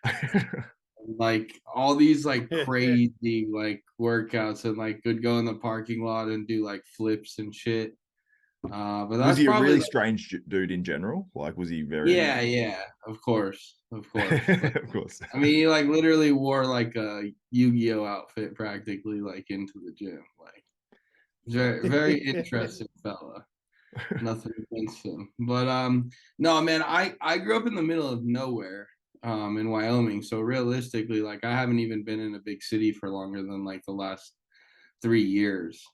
S3: like all these like crazy like workouts, and like would go in the parking lot and do like flips and shit. But
S1: Was
S3: that's
S1: he a
S3: probably
S1: really
S3: like,
S1: strange dude in general? Like, was he very?
S3: yeah, of course, of course. Like,
S1: Of course.
S3: I mean, he like literally wore like a Yu-Gi-Oh outfit practically like into the gym. Like very, very interesting fella. Nothing against him. But no man, I grew up in the middle of nowhere in Wyoming. So realistically, like I haven't even been in a big city for longer than like the last 3 years.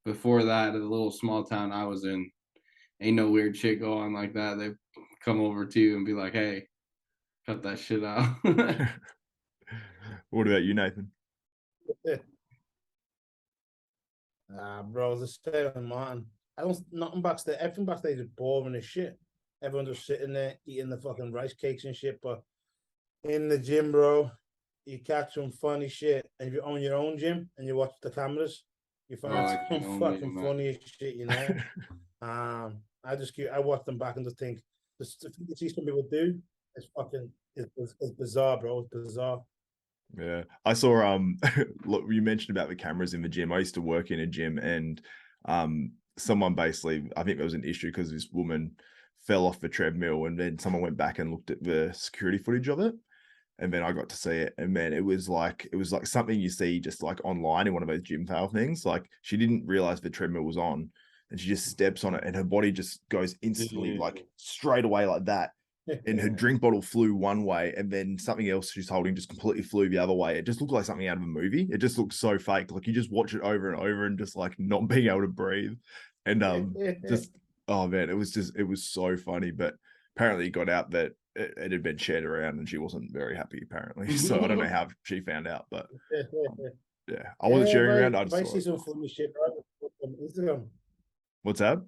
S3: Before that, the little small town I was in, ain't no weird shit going like that. They come over to you and be like, hey, cut that shit out.
S1: What about you, Nathan?
S2: Bro, the same man. I don't nothing backstage. Everything backstage is boring as shit. Everyone's just sitting there eating the fucking rice cakes and shit. But in the gym, bro, you catch some funny shit. And if you own your own gym and you watch the cameras, you
S3: Oh,
S2: find
S3: I
S2: some
S3: can only
S2: fucking
S3: imagine.
S2: funny as shit, you know. I watch them back and just think the stuff you see some people do is fucking is bizarre, bro. It's bizarre.
S1: Yeah, I saw look, you mentioned about the cameras in the gym. I used to work in a gym, and someone basically, I think there was an issue because this woman fell off the treadmill, and then someone went back and looked at the security footage of it, and then I got to see it, and man, it was like something you see just like online in one of those gym fail things. Like she didn't realize the treadmill was on, and she just steps on it, and her body just goes instantly like straight away like that. And her drink bottle flew one way, and then something else she's holding just completely flew the other way. It just looked like something out of a movie. It just looked so fake. Like you just watch it over and over and just like not being able to breathe. And just oh man, it was so funny. But apparently it got out that it had been shared around and she wasn't very happy, apparently. So I don't know how she found out, but yeah, I wasn't sharing around. I
S2: If
S1: just
S2: I
S1: saw
S2: see
S1: it.
S2: some funny shit, bro, on Instagram.
S1: What's that?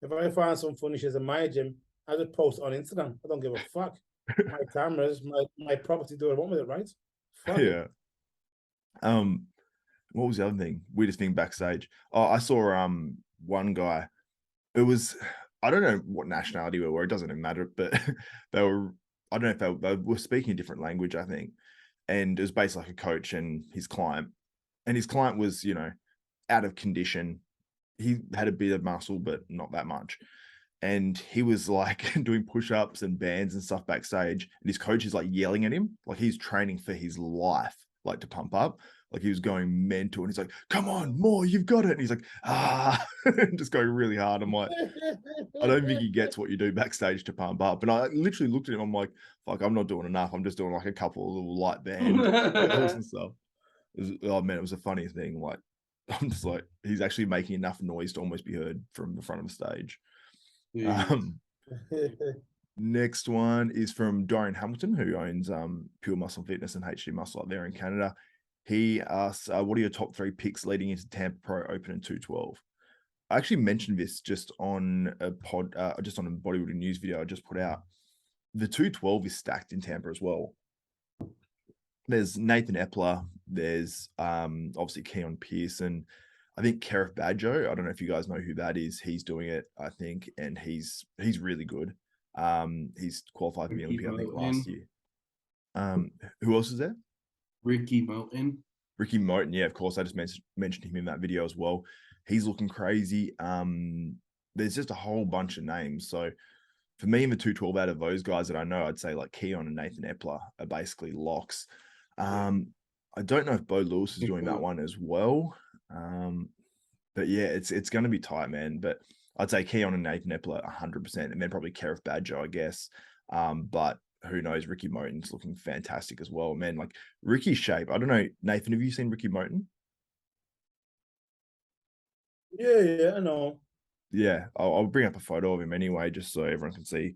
S2: If I find some funny shit in my gym, I just post on Instagram. I don't give a fuck. My cameras, my property, do what I want with it, right? Fuck it.
S1: Yeah. What was the other thing? Weirdest thing backstage. Oh, I saw one guy. It was, I don't know what nationality we were. It doesn't even matter, but they were, I don't know if they were speaking a different language, I think. And it was basically like a coach and his client. And his client was, you know, out of condition. He had a bit of muscle, but not that much. And he was like doing push-ups and bands and stuff backstage. And his coach is like yelling at him, like he's training for his life, like to pump up. Like he was going mental, and he's like, "Come on, more, you've got it." And he's like, just going really hard. I'm like, I don't think he gets what you do backstage to pump up. And I literally looked at him. I'm like, "Fuck, I'm not doing enough. I'm just doing like a couple of little light band drills and stuff." Oh man, it was a funny thing. Like, I'm just like, he's actually making enough noise to almost be heard from the front of the stage. Next one is from Dorian Hamilton, who owns Pure Muscle Fitness and HD Muscle up there in Canada. He asks, what are your top 3 picks leading into Tampa Pro Open in 212? I actually mentioned this just on a just on a bodybuilding news video I just put out. The 212 is stacked in Tampa as well. There's Nathan Epler, there's obviously Keon Pearson. I think Kerif Badjo, I don't know if you guys know who that is. He's doing it, I think, and he's really good. He's qualified for the Olympia, I think, last year. Who else is there?
S3: Ricky Moten.
S1: Ricky Moten, yeah, of course. I just mentioned him in that video as well. He's looking crazy. There's just a whole bunch of names. So for me, in the 212, out of those guys that I know, I'd say like Keon and Nathan Epler are basically locks. I don't know if Bo Lewis is doing that one as well. But yeah, it's going to be tight, man. But I'd say Keon and Nathan Epler 100%, and then probably Kerif Badjo, I guess. But who knows? Ricky Moten's looking fantastic as well, man. Like Ricky's shape. I don't know, Nathan. Have you seen Ricky Moten?
S2: Yeah, I know.
S1: Yeah, I'll bring up a photo of him anyway, just so everyone can see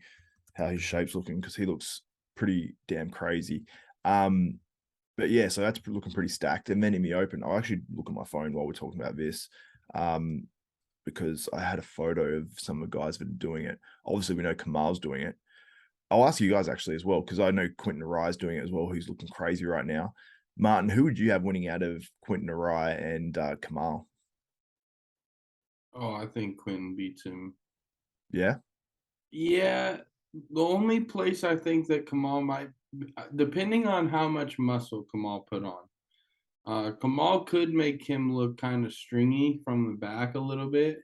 S1: how his shape's looking, because he looks pretty damn crazy. But yeah, so that's looking pretty stacked. And then in the open, I'll actually look at my phone while we're talking about this, because I had a photo of some of the guys that are doing it. Obviously, we know Kamal's doing it. I'll ask you guys actually as well, because I know Quinton is doing it as well, who's looking crazy right now. Martin, who would you have winning out of Quinton and Kamal?
S3: Oh, I think Quinton beats him.
S1: Yeah.
S3: Yeah, the only place I think that Kamal might, depending on how much muscle Kamal put on, Kamal could make him look kind of stringy from the back a little bit.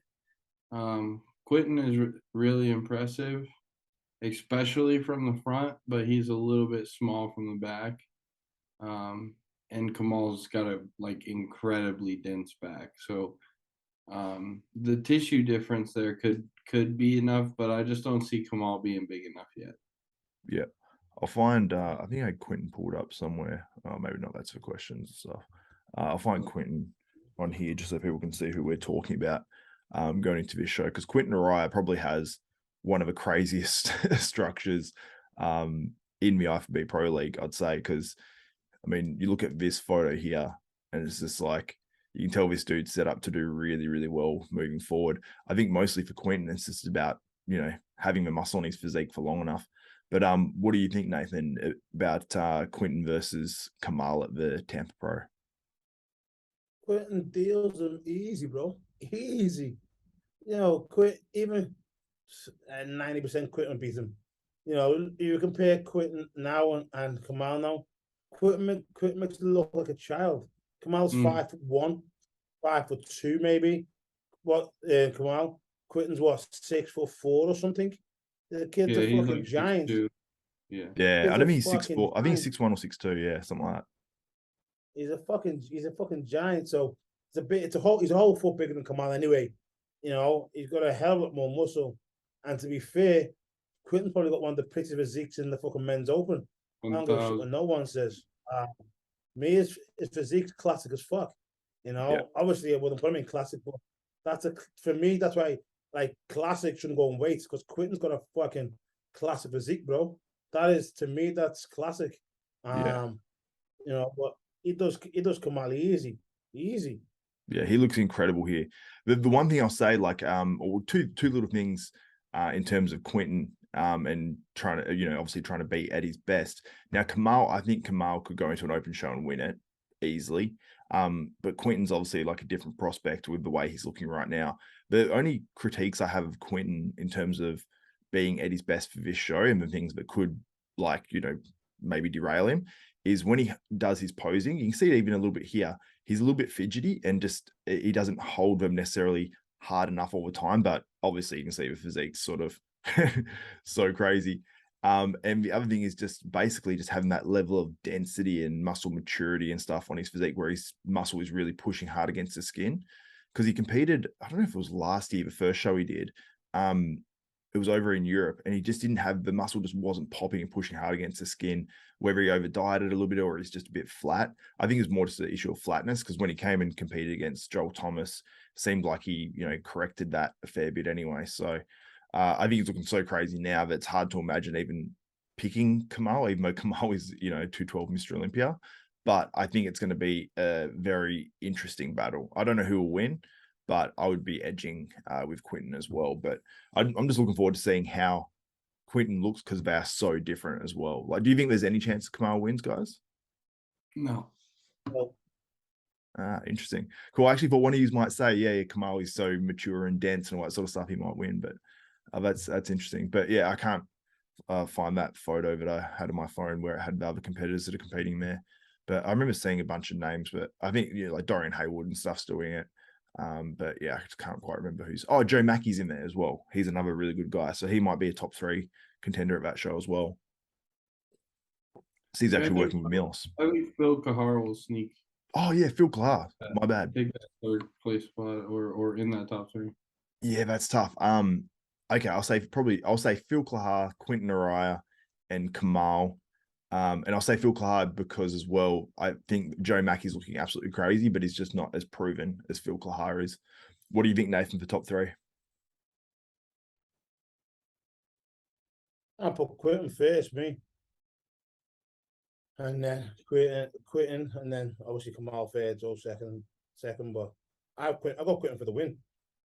S3: Quinton is really impressive, especially from the front, but he's a little bit small from the back. And Kamal's got a like incredibly dense back. So the tissue difference there could be enough, but I just don't see Kamal being big enough yet.
S1: Yeah. I'll find I think I had Quinton pulled up somewhere. Maybe not, that's for questions and stuff. I'll find Quinton on here just so people can see who we're talking about going into this show, because Quinton Eriya probably has one of the craziest structures in the IFBB Pro League, I'd say, because I mean, you look at this photo here and it's just like, you can tell this dude's set up to do really, really well moving forward. I think mostly for Quinton, it's just about, you know, having the muscle on his physique for long enough. But what do you think, Nathan, about Quinton versus Kamal at the Tampa Pro?
S2: Quinton deals him easy, bro. Easy. Even 90% Quinton beats him. You compare Quinton now and Kamal now. Quinton makes him look like a child. Kamal's 5'1", 5'2", maybe. Kamal? Quinton's what, 6'4" or something? The kid's a fucking giant.
S3: Yeah.
S1: Yeah, I don't think he's 6'4". I think he's 6'1" or 6'2". Yeah, something like that.
S2: He's a fucking giant. So he's a whole foot bigger than Kamal anyway. He's got a hell of a lot more muscle. And to be fair, Quinton's probably got one of the prettiest physiques in the fucking men's open. I don't give a shit what no one says. His physique's classic as fuck. Obviously I wouldn't put him in classic, but for me, that's why like classic shouldn't go in weights, because Quinton's got a fucking classic physique, bro. That is, to me, that's classic. But he does Kamal easy.
S1: Yeah, he looks incredible here. The one thing I'll say, like, or two little things in terms of Quinton and trying to, obviously trying to be at his best. Now, I think Kamal could go into an open show and win it easily. But Quinton's obviously like a different prospect with the way he's looking right now. The only critiques I have of Quinton in terms of being at his best for this show and the things that could, like, maybe derail him, is when he does his posing. You can see it even a little bit here. He's a little bit fidgety and just he doesn't hold them necessarily hard enough all the time. But obviously you can see the physique's sort of so crazy. And the other thing is just basically just having that level of density and muscle maturity and stuff on his physique, where his muscle is really pushing hard against the skin. Because he competed, I don't know if it was last year, the first show he did. It was over in Europe, and he just didn't have the muscle, just wasn't popping and pushing hard against the skin, whether he over dieted a little bit or he's just a bit flat. I think it's more just an issue of flatness, because when he came and competed against Joel Thomas, it seemed like he, corrected that a fair bit anyway. So I think he's looking so crazy now that it's hard to imagine even picking Kamal, even though Kamal is, 212 Mr. Olympia. But I think it's going to be a very interesting battle. I don't know who will win, but I would be edging with Quinton as well. But I'm just looking forward to seeing how Quinton looks, because they are so different as well. Like, do you think there's any chance Kamal wins, guys?
S3: No.
S1: Interesting. Cool. Actually, but one of you might say, yeah, Kamal is so mature and dense and all that sort of stuff, he might win. But that's interesting. But yeah, I can't find that photo that I had on my phone where it had the other competitors that are competing there. But I remember seeing a bunch of names, but I think like Dorian Haywood and stuff's doing it. But yeah, I just can't quite remember who's. Oh, Joe Mackey's in there as well. He's another really good guy, so he might be a top 3 contender at that show as well. So he's actually working with Mills.
S3: I think Phil Kahar will sneak.
S1: Oh yeah, Phil Kahar. My bad.
S3: Take that 3rd place spot or in that top 3.
S1: Yeah, that's tough. Okay, I'll say Phil Kahar, Quinton Eriya, and Kamal. And I'll say Phil Kahar because as well, I think Joe Mackey's looking absolutely crazy, but he's just not as proven as Phil Kahar is. What do you think, Nathan, for top 3?
S2: I'll put Quinton first, me. And then Quinton, and then obviously Kamal third, or second. But I got Quinton for the win.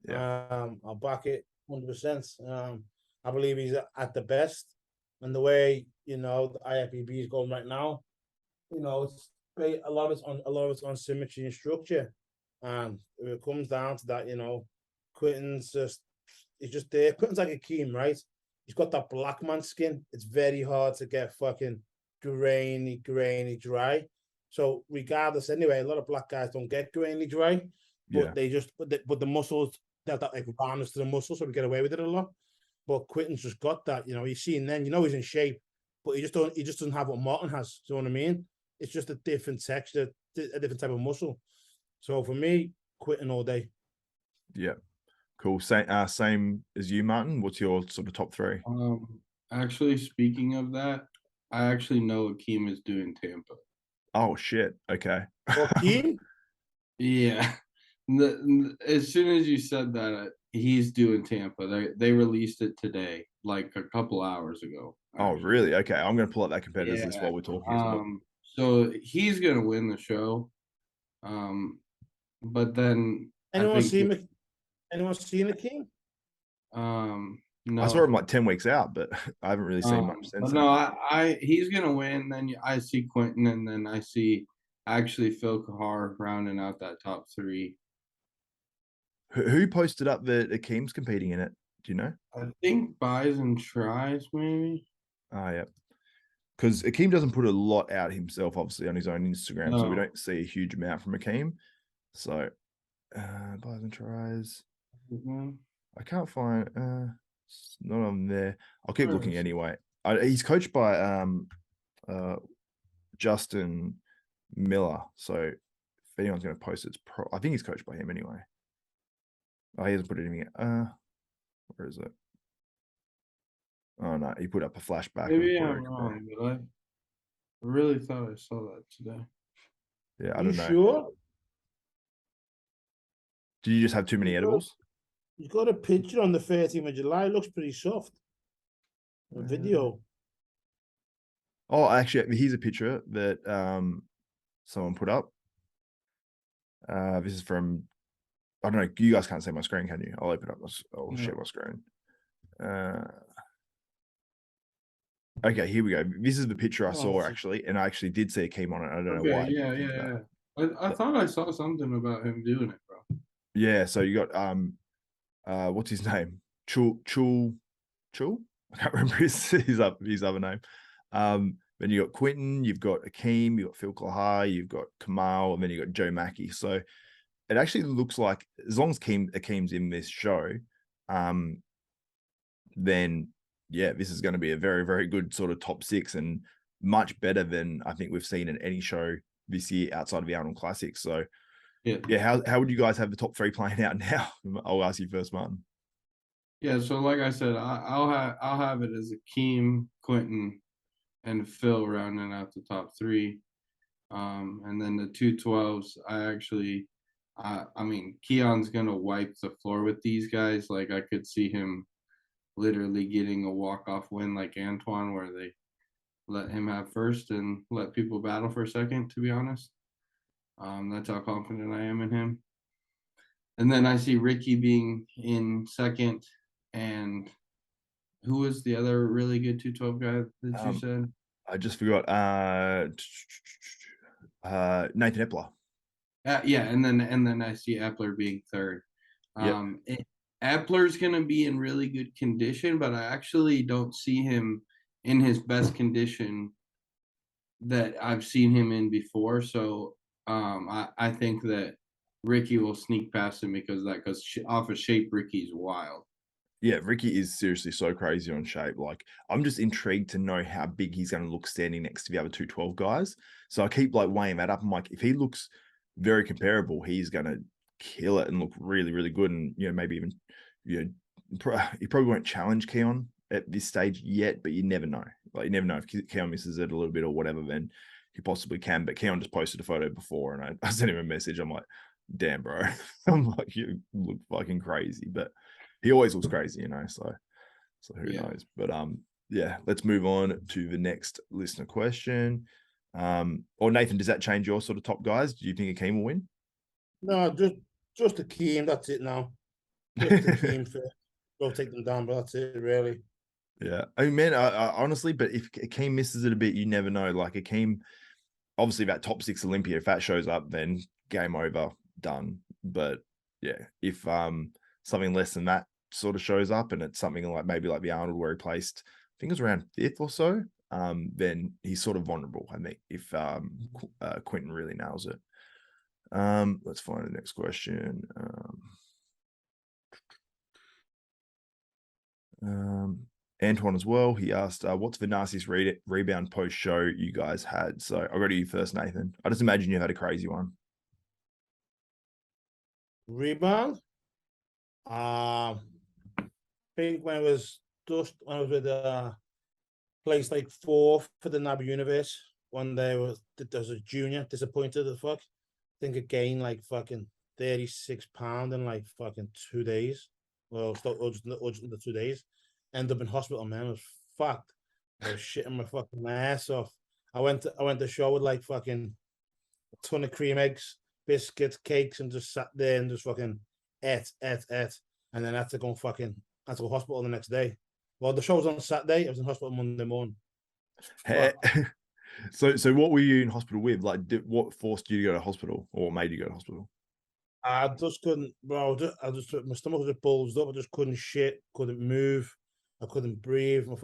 S1: Yeah.
S2: I'll back it 100%. I believe he's at the best, and the way the IFBB is going right now, it's a lot of it's on symmetry and structure, and if it comes down to that, Quinton's he's just there. Quinton's like Akim, right? He's got that black man skin. It's very hard to get fucking grainy, dry. So regardless, anyway, a lot of black guys don't get grainy dry, but they just but the muscles that like roundness to the muscles, so we get away with it a lot. But Quinton's just got that, you know. You're seeing then, you know, he's in shape, but he just doesn't have what Martin has. Do you know what I mean? It's just a different texture, a different type of muscle. So for me, Quinton all day.
S1: Yeah, cool. Same as you, Martin. What's your sort of top three?
S3: Actually, speaking of that, I actually know Akim is doing Tampa.
S1: Oh shit. Okay.
S2: Akim?
S3: Yeah. As soon as you said that, he's doing Tampa. They released it today, like a couple hours ago.
S1: Oh, really? Okay. I'm going to pull up that competitors list while we're talking as well.
S3: So he's going to win the show. But then
S2: anyone seen Akim?
S3: No.
S1: I saw him like 10 weeks out, but I haven't really seen much since.
S3: No, he's gonna win. Then I see Quinton, and then I see actually Phil Kahar rounding out that top three.
S1: Who posted up that Akim's competing in it? Do you know?
S3: I think buys and tries, maybe.
S1: Oh, yeah. Because Akim doesn't put a lot out himself, obviously, on his own Instagram, so we don't see a huge amount from Akim. So, buys and tries. I can't find. It's not on there. I'll keep looking anyway. He's coached by Justin Miller. So if anyone's going to post it, I think he's coached by him anyway. Oh, he hasn't put it in yet. Where is it? Oh no, he put up a flashback.
S3: Maybe I'm wrong, but I really thought I saw that today.
S1: Yeah, I don't know.
S2: Sure?
S1: Do you just have too many edibles?
S2: You got a picture on the 13th of July. It looks pretty soft. A video.
S1: Oh, actually, here's a picture that someone put up. This is from, I don't know, you guys can't see my screen, can you? I'll open up, I'll share my screen. Okay, here we go. This is the picture I saw, actually, and I actually did see Akim on it. I don't know why.
S3: Yeah. I thought I saw something about him doing it, bro.
S1: Yeah, so you got what's his name? Chul? I can't remember his other name. Then you got Quinton, you've got Akim, you've got Phil Kahar, you've got Kamal, and then you got Joe Mackey. So it actually looks like as long as Akim's in this show, then yeah, this is going to be a very, very good sort of top six and much better than I think we've seen in any show this year outside of the Arnold Classic. So yeah, how would you guys have the top three playing out now? I'll ask you first, Martin.
S3: Yeah, so like I said, I'll have it as Akim, Quinton, and Phil rounding out the top three. And then the 212s, I mean, Keon's gonna wipe the floor with these guys. Like I could see him literally getting a walk-off win like Antoine, where they let him have first and let people battle for a second, to be honest. That's how confident I am in him. And then I see Ricky being in second. And who was the other really good 212 guy that you said?
S1: I just forgot. Nathan Epler.
S3: Yeah, and then I see Epler being third. Epler's gonna be in really good condition, but I actually don't see him in his best condition that I've seen him in before. So I think that Ricky will sneak past him because off of shape, Ricky's wild.
S1: Yeah, Ricky is seriously so crazy on shape. Like, I'm just intrigued to know how big he's going to look standing next to the other 212 guys. So I keep like weighing that up. I'm like, if he looks very comparable, he's going to kill it and look really, really good. And, you know, maybe even, you know, he probably won't challenge Keon at this stage yet, but you never know. Like, you never know if Keon misses it a little bit or whatever, then he possibly can. But Keon just posted a photo before and I sent him a message. I'm like, damn, bro. I'm like, you look fucking crazy. But he always looks crazy, you know, so who knows. But yeah, let's move on to the next listener question. Or Nathan, does that change your sort of top guys? Do you think Akim will win?
S2: No, just Akim, that's it now. Just Akim first. Go take them down, but that's it, really.
S1: Yeah. I mean, man, I honestly, but if Akim misses it a bit, you never know. Like Akim, obviously that top six Olympia, if that shows up, then game over, done. But yeah, if something less than that sort of shows up, and it's something like maybe like the Arnold where he placed, I think it was around 5th or so, then he's sort of vulnerable, I think, if Quinton really nails it. Let's find the next question. Antoine as well, he asked, what's the nastiest rebound post show you guys had? So I'll go to you first, Nathan. I just imagine you had a crazy one.
S2: Rebound. Think when I was with placed like 4th for the NAB Universe. One day there was a junior, disappointed as fuck. I think I gained like fucking 36 pounds in like fucking 2 days. Well, just the 2 days. Ended up in hospital, man. I was fucked. I was shitting my fucking ass off. I went to show with like fucking a ton of cream eggs, biscuits, cakes, and just sat there and just fucking ate. And then I had to go hospital the next day. Well, the show was on Saturday. I was in hospital Monday morning.
S1: So what were you in hospital with? Like, what forced you to go to hospital, or made you go to hospital?
S2: I just couldn't, bro. My stomach was just bulged up. I just couldn't shit, couldn't move. I couldn't breathe. I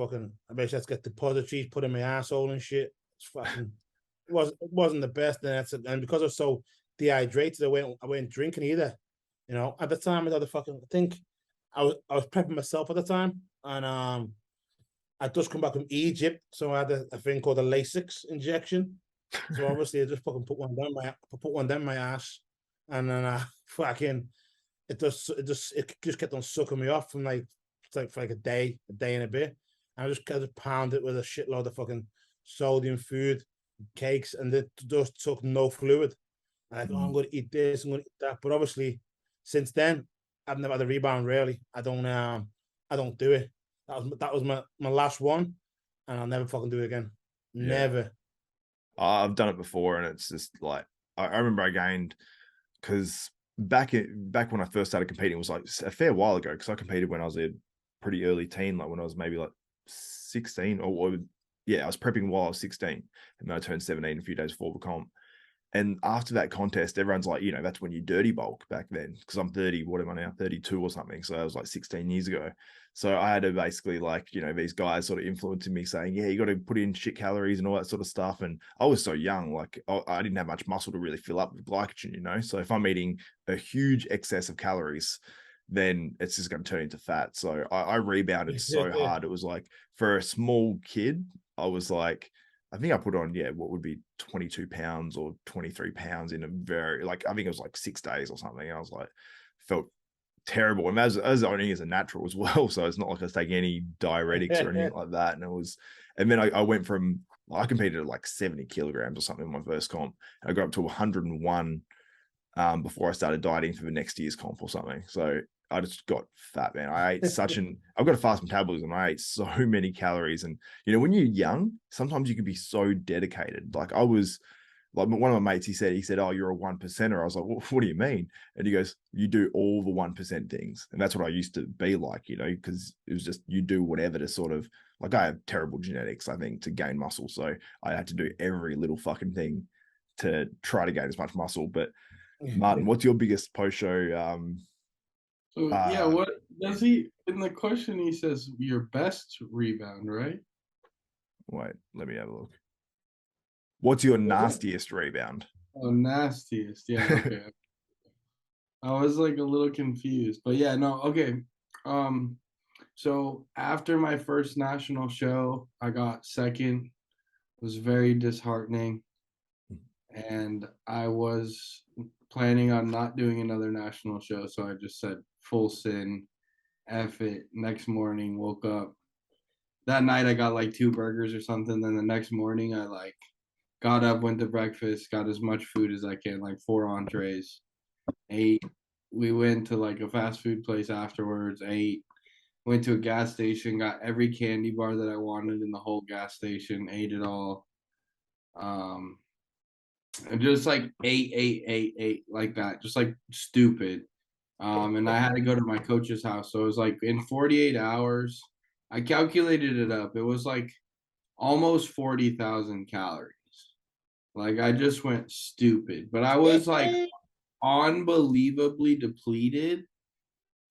S2: basically had to get depositories put in my asshole and shit. It's fucking, it wasn't the best. And because I was so dehydrated, I wasn't drinking either. You know, at the time I think I was prepping myself at the time, and I just come back from Egypt, so I had a thing called a Lasix injection. So obviously I just fucking put one down my ass, and then it just kept on sucking me off from for like a day and a bit. And I just pounded it with a shitload of fucking sodium food, cakes, and it just took no fluid. And I'm going to eat this, I'm going to eat that. But obviously, since then, I've never had a rebound. Really, I don't do it. That was my last one, and I'll never fucking do it again. Never.
S1: I've done it before, and it's just like I remember I gained, because back when I first started competing, it was like a fair while ago, because I competed when I was a pretty early teen, like when I was maybe like 16 I was prepping while I was 16, and then I turned 17 a few days before the comp. And after that contest, everyone's like, that's when you dirty bulk back then, because I'm 30, what am I now, 32 or something. So I was like 16 years ago. So I had to basically these guys sort of influencing me saying, yeah, you got to put in shit calories and all that sort of stuff. And I was so young, like I didn't have much muscle to really fill up with glycogen, So if I'm eating a huge excess of calories, then it's just going to turn into fat. So I rebounded so hard. It was like, for a small kid, I was like, I think I put on, what would be 22 pounds or 23 pounds in a very, I think it was like 6 days or something. And I was like, felt terrible. And as only as a natural as well. So it's not like I was taking any diuretics or anything like that. And then I went from, I competed at like 70 kilograms or something in my first comp. I got up to 101 before I started dieting for the next year's comp or something. So I just got fat, man. I ate I've got a fast metabolism. I ate so many calories. And, when you're young, sometimes you can be so dedicated. Like I was, like one of my mates, he said, oh, you're a 1%er. I was like, well, what do you mean? And he goes, you do all the 1% things. And that's what I used to be like, because it was just, you do whatever to sort of, like, I have terrible genetics, I think, to gain muscle. So I had to do every little fucking thing to try to gain as much muscle. But Martin, what's your biggest post-show?
S3: What does he, in the question, he says your best rebound, right?
S1: Wait, let me have a look. What's your nastiest rebound?
S3: Oh, nastiest. Yeah, okay. I was like a little confused, but yeah, no, okay. So after my first national show, I got second. It was very disheartening. And I was planning on not doing another national show. So I just said, full sin, F it. Next morning, woke up. That night I got like 2 burgers or something. Then the next morning I got up, went to breakfast, got as much food as I can, like 4 entrees, ate. We went to like a fast food place afterwards, ate. Went to a gas station, got every candy bar that I wanted in the whole gas station, ate it all. And just like ate like that, just like stupid. And I had to go to my coach's house. So it was like in 48 hours, I calculated it up. It was like almost 40,000 calories. Like I just went stupid, but I was like unbelievably depleted.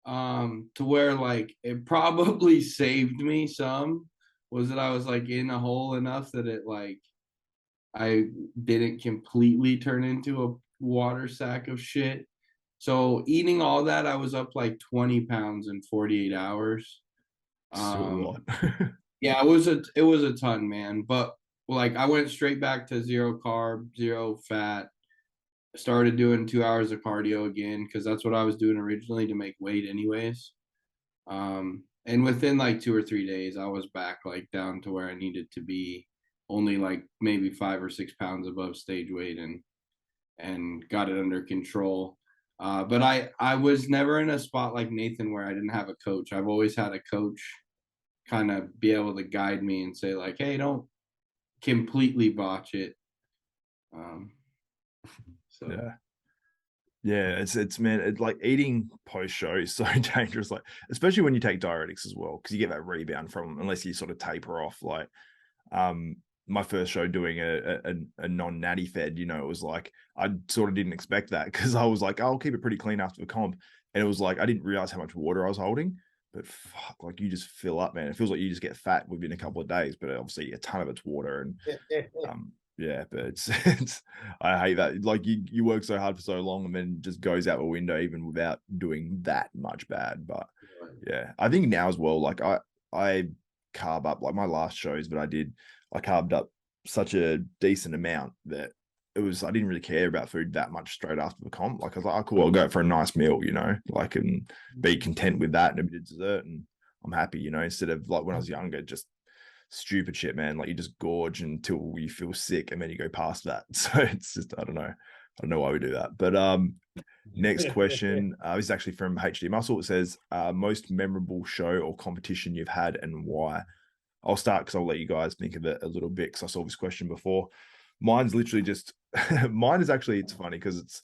S3: to where like it probably saved me some was that I was like in a hole enough that it like I didn't completely turn into a water sack of shit. So eating all that, I was up like 20 pounds in 48 hours.
S1: Still a lot.
S3: Yeah, it was a ton, man. But like I went straight back to zero carb, zero fat. Started doing 2 hours of cardio again because that's what I was doing originally to make weight, anyways. And within like 2 or 3 days, I was back like down to where I needed to be, only like maybe 5 or 6 pounds above stage weight, and got it under control. But I was never in a spot like Nathan where I didn't have a coach. I've always had a coach kind of be able to guide me and say like, hey, don't completely botch it. So
S1: yeah, it's man, it's like eating post show is so dangerous, like especially when you take diuretics as well, because you get that rebound from them unless you sort of taper off. Like my first show doing a non-natty fed, you know, it was like I sort of didn't expect that because I was like, I'll keep it pretty clean after the comp, and it was like I didn't realize how much water I was holding. But fuck, like you just fill up, man. It feels like you just get fat within a couple of days, but obviously a ton of it's water. And yeah, but it's I hate that. Like you work so hard for so long and then just goes out the window even without doing that much bad. But yeah, I think now as well, like I carb up like my last shows, but I carbed up such a decent amount that I didn't really care about food that much straight after the comp. Like I was like, oh cool, I'll go for a nice meal, you know, like and be content with that and a bit of dessert and I'm happy, you know, instead of like when I was younger, just stupid shit, man. Like you just gorge until you feel sick and then you go past that. So it's just, I don't know why we do that. But next question, this is actually from HD Muscle. It says, most memorable show or competition you've had and why? I'll start because I'll let you guys think of it a little bit because I saw this question before. Mine's literally just, mine is actually, it's funny because it's,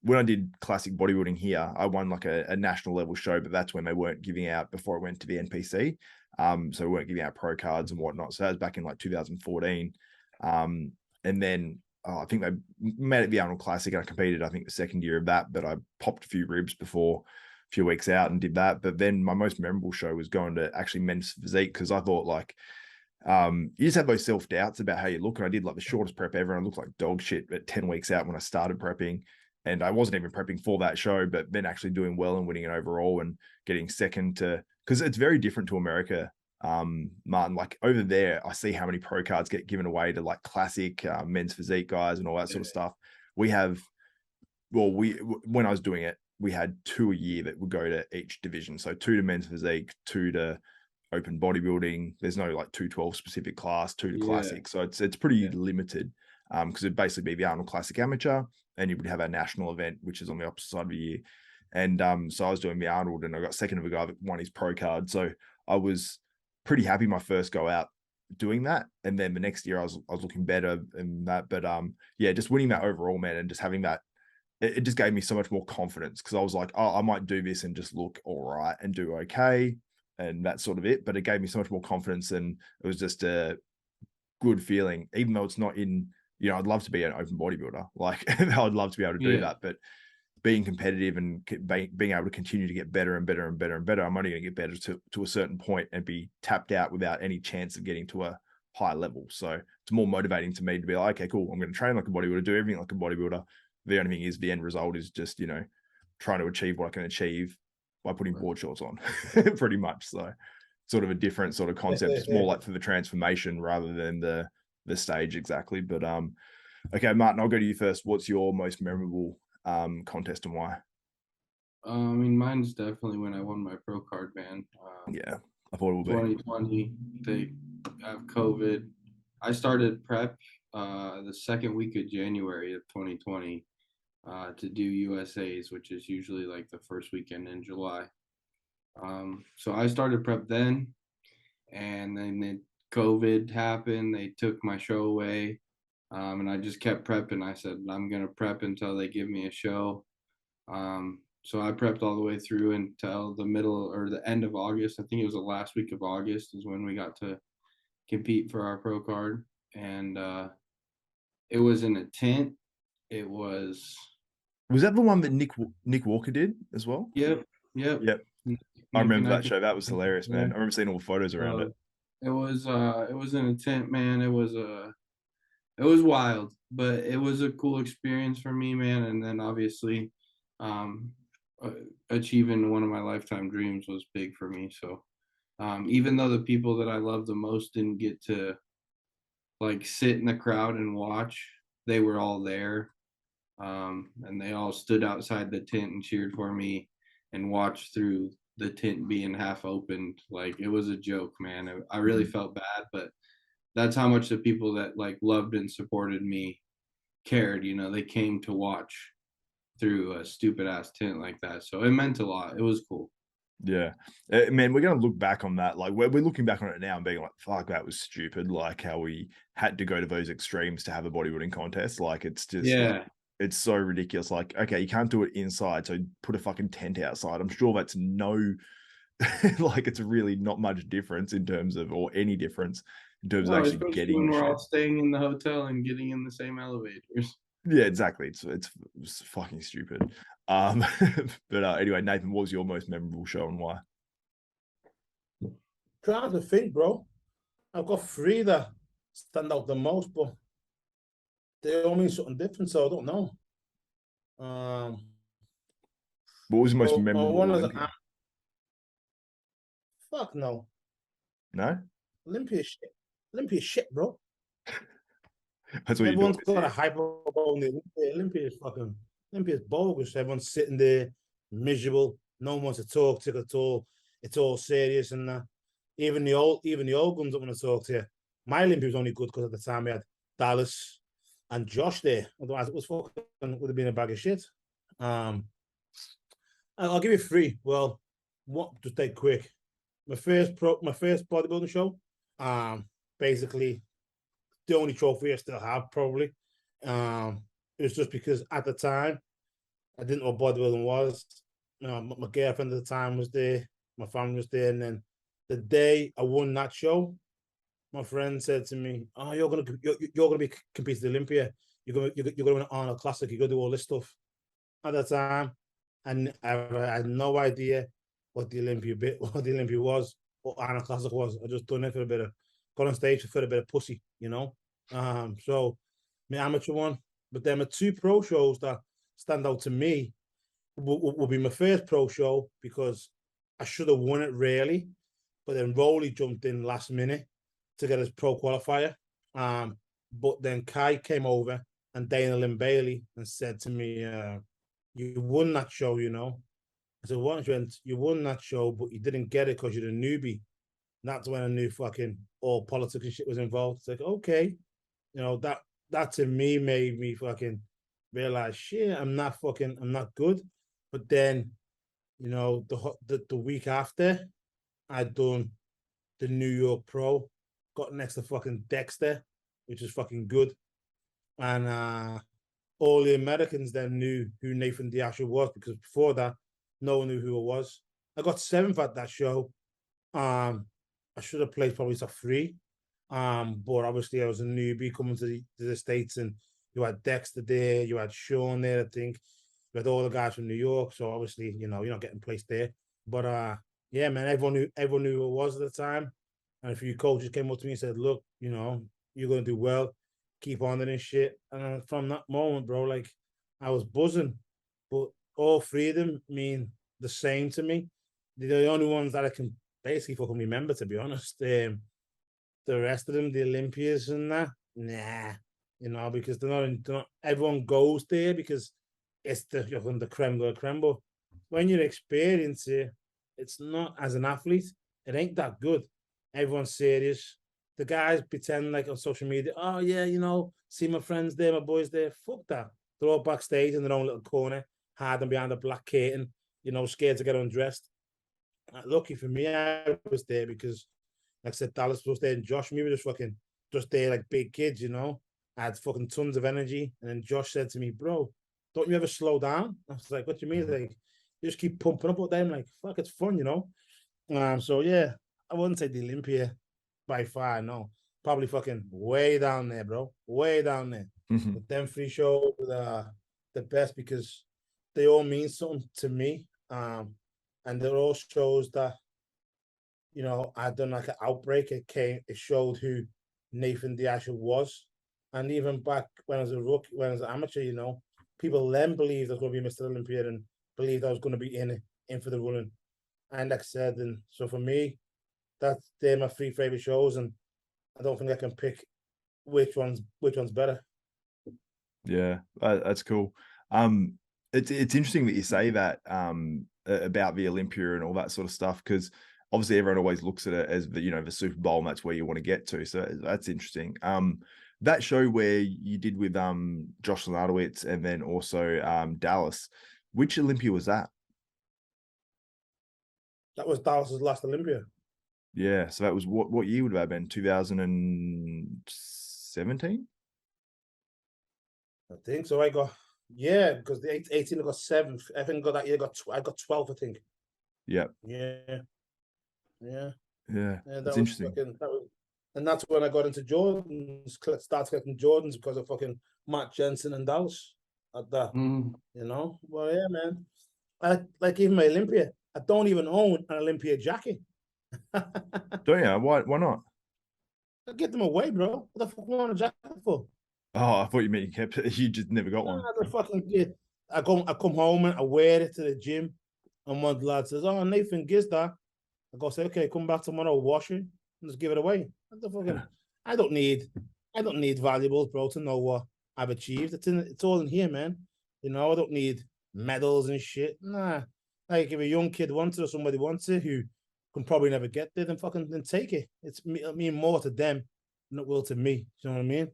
S1: when I did classic bodybuilding here, I won like a national level show, but that's when they weren't giving out before I went to the NPC. So we weren't giving out pro cards and whatnot. So that was back in like 2014. And then I think they made it the Arnold Classic and I competed, I think the second year of that, but I popped a few ribs before a few weeks out and did that. But then my most memorable show was going to actually men's physique because I thought like, you just have those self-doubts about how you look. And I did like the shortest prep ever. And I looked like dog shit at 10 weeks out when I started prepping. And I wasn't even prepping for that show, but then actually doing well and winning an overall and getting second to, because it's very different to America, Martin. Like over there, I see how many pro cards get given away to like classic men's physique guys and all that sort of stuff. We have, well, when I was doing it, we had 2 a year that would go to each division. So 2 to men's physique, 2 to open bodybuilding. There's no like 212 specific class, 2 to classic. So it's pretty limited because it'd basically be the Arnold Classic Amateur and you would have our national event, which is on the opposite side of the year. And so I was doing the Arnold and I got second of a guy that won his pro card. So I was pretty happy my first go out doing that. And then the next year I was looking better and that. But yeah, just winning that overall, man, and just having that, it just gave me so much more confidence because I was like, oh, I might do this and just look all right and do okay. And that's sort of it. But it gave me so much more confidence and it was just a good feeling, even though it's not in, you know, I'd love to be an open bodybuilder. Like I'd love to be able to do that, but being competitive and being able to continue to get better and better and better and better, I'm only going to get better to a certain point and be tapped out without any chance of getting to a high level. So it's more motivating to me to be like, okay, cool. I'm going to train like a bodybuilder, do everything like a bodybuilder. The only thing is the end result is just, you know, trying to achieve what I can achieve by putting board shorts on pretty much. So sort of a different sort of concept. It's more like for the transformation rather than the stage exactly. But okay, Martin, I'll go to you first. What's your most memorable contest and why?
S3: I mean, mine's definitely when I won my pro card, man.
S1: Yeah, I thought it would
S3: 2020, they have COVID. I started prep the second week of January of 2020 to do USAs, which is usually like the first weekend in July. So I started prep then, and then COVID happened. They took my show away, and I just kept prepping. I said, I'm going to prep until they give me a show. So I prepped all the way through until the middle or the end of August. I think it was the last week of August is when we got to compete for our pro card. And it was in a tent. It was
S1: that the one that Nick Walker did as well?
S3: Yep.
S1: Yep. I
S3: Nick
S1: remember
S3: and I
S1: that show. That was hilarious, man.
S3: yeah.
S1: I remember seeing all the photos around it.
S3: It was in a tent, man. It was wild, but it was a cool experience for me, man. And then obviously, um, achieving one of my lifetime dreams was big for me. So, even though the people that I love the most didn't get to like sit in the crowd and watch, they were all there. And they all stood outside the tent and cheered for me and watched through the tent being half opened. Like it was a joke, man. I really felt bad, but that's how much the people that like loved and supported me cared. You know, they came to watch through a stupid ass tent like that. So it meant a lot. It was cool.
S1: Yeah, man, we're gonna look back on that. Like we're looking back on it now and being like, "Fuck, that was stupid." Like how we had to go to those extremes to have a bodybuilding contest. Like it's just,
S3: Yeah.
S1: it's so ridiculous. Like, okay, you can't do it inside, so put a fucking tent outside. I'm sure that's no, like it's really not much difference in terms of, or any difference in terms of
S3: No,
S1: actually
S3: especially
S1: getting
S3: when
S1: the
S3: we're all
S1: shit.
S3: staying in the hotel and getting in the same elevators.
S1: Yeah, exactly. It's fucking stupid. But anyway, Nathan, what was your most memorable show and why?
S2: Trying to think, bro. I've got three that stand out the most, but they all mean something different, so I don't know.
S1: What was the most
S2: So my
S1: memorable
S2: one is
S1: Olympia?
S2: fuck no.
S1: No,
S2: Olympia shit. Olympia shit, bro.
S1: that's what you
S2: Everyone's
S1: thought this
S2: got a
S1: year.
S2: hype about the Olympia. Olympia's bogus. Everyone's sitting there miserable. No one wants to talk to you at all. It's all serious and even the old guns don't want to talk to you. My Olympia was only good because at the time we had Dallas and Josh there. Otherwise, it was fucking would have been a bag of shit. I'll give you three. Well, what to take quick. My first bodybuilding show. Basically the only trophy I still have, probably. It was just because at the time I didn't know what bodybuilding was. My girlfriend at the time was there, my family was there, and then the day I won that show, my friend said to me, "Oh, you're gonna be competing at Olympia. You're gonna win an Arnold Classic. You're gonna do all this stuff." At that time, and I had no idea what the Olympia was, what Arnold Classic was. I just done it for a bit of got on stage for a bit of pussy, you know. So my amateur one, but then my two pro shows that stand out to me will be my first pro show because I should have won it really, but then Rowley jumped in last minute to get his pro qualifier. But then Kai came over and Dana Lynn Bailey and said to me, "You won that show, you know." I said, "What?" You won that show, but you didn't get it because you're a newbie. And that's when I knew fucking all politics and shit was involved. It's like, okay, you know, that to me made me fucking realize, shit, I'm not good. But then, you know, the week after, I'd done the New York Pro, got next to fucking Dexter, which is fucking good. And all the Americans then knew who Nathan Asha was because before that, no one knew who it was. I got seventh at that show. I should have played probably top three. But obviously I was a newbie coming to the States, and you had Dexter there, you had Sean there, I think. You had all the guys from New York, so obviously, you know, you're not getting placed there. But yeah, man, everyone knew who it was at the time. And a few coaches came up to me and said, "Look, you know, you're gonna do well, keep on doing shit." And from that moment, bro, like I was buzzing. But all three of them mean the same to me. They're the only ones that I can basically fucking remember, to be honest. The rest of them, the Olympias and that, nah, you know, because they're not everyone goes there because it's the creme de la creme. But when you experience it, it's not as an athlete, it ain't that good. Everyone's serious. The guys pretend like on social media, oh yeah, you know, see my friends there, my boys there. Fuck that. They're all backstage in their own little corner, hiding behind a black curtain, you know, scared to get undressed. Lucky for me, I was there because like I said, Dallas was there and Josh and me were just there like big kids, you know. I had fucking tons of energy. And then Josh said to me, "Bro, don't you ever slow down?" I was like, "What do you mean?" Like, you just keep pumping up all day. I'm like, fuck, it's fun, you know. So yeah, I wouldn't say the Olympia by far, no. Probably fucking way down there, bro. Way down there. But them three shows are the best because they all mean something to me. And there all shows that, you know, I'd done like an outbreak. It showed who Nathan Asha was. And even back when I was a rookie, when I was an amateur, you know, people then believed I was going to be Mr. Olympia and believed I was going to be in for the running. And like I said, and so for me, they're my 3 favorite shows, and I don't think I can pick which one's better.
S1: Yeah, that's cool. It's interesting that you say that about the Olympia and all that sort of stuff, because obviously everyone always looks at it as the, you know, the Super Bowl, and that's where you want to get to. So that's interesting. That show where you did with Josh Lenartowicz and then also Dallas, which Olympia was that?
S2: That was Dallas's last Olympia.
S1: Yeah, so that was what year would that have been? 2017?
S2: I think so. Because the 18 I got 7th. I think that year I got 12th, I think.
S1: Yeah.
S2: Yeah.
S1: That's interesting.
S2: And that's when I got into Jordans, started collecting Jordans because of fucking Matt Jensen and Dallas at that. You know? Well, yeah, man. Like even my Olympia, I don't even own an Olympia jacket.
S1: Don't you? Why not?
S2: I get them away, bro. What the fuck want a jacket for?
S1: Oh, I thought you meant you just never got one.
S2: The fucking kid. I come home and I wear it to the gym, and one lad says, "Oh, Nathan gives that." I go say, "Okay, come back tomorrow, wash it, and just give it away." What the fucking? I don't need valuables, bro, to know what I've achieved. It's all in here, man. You know, I don't need medals and shit. Nah. Like if a young kid wants it or somebody wants it who can probably never get there, then take it. It's mean more to them than it will to me. You know what I mean?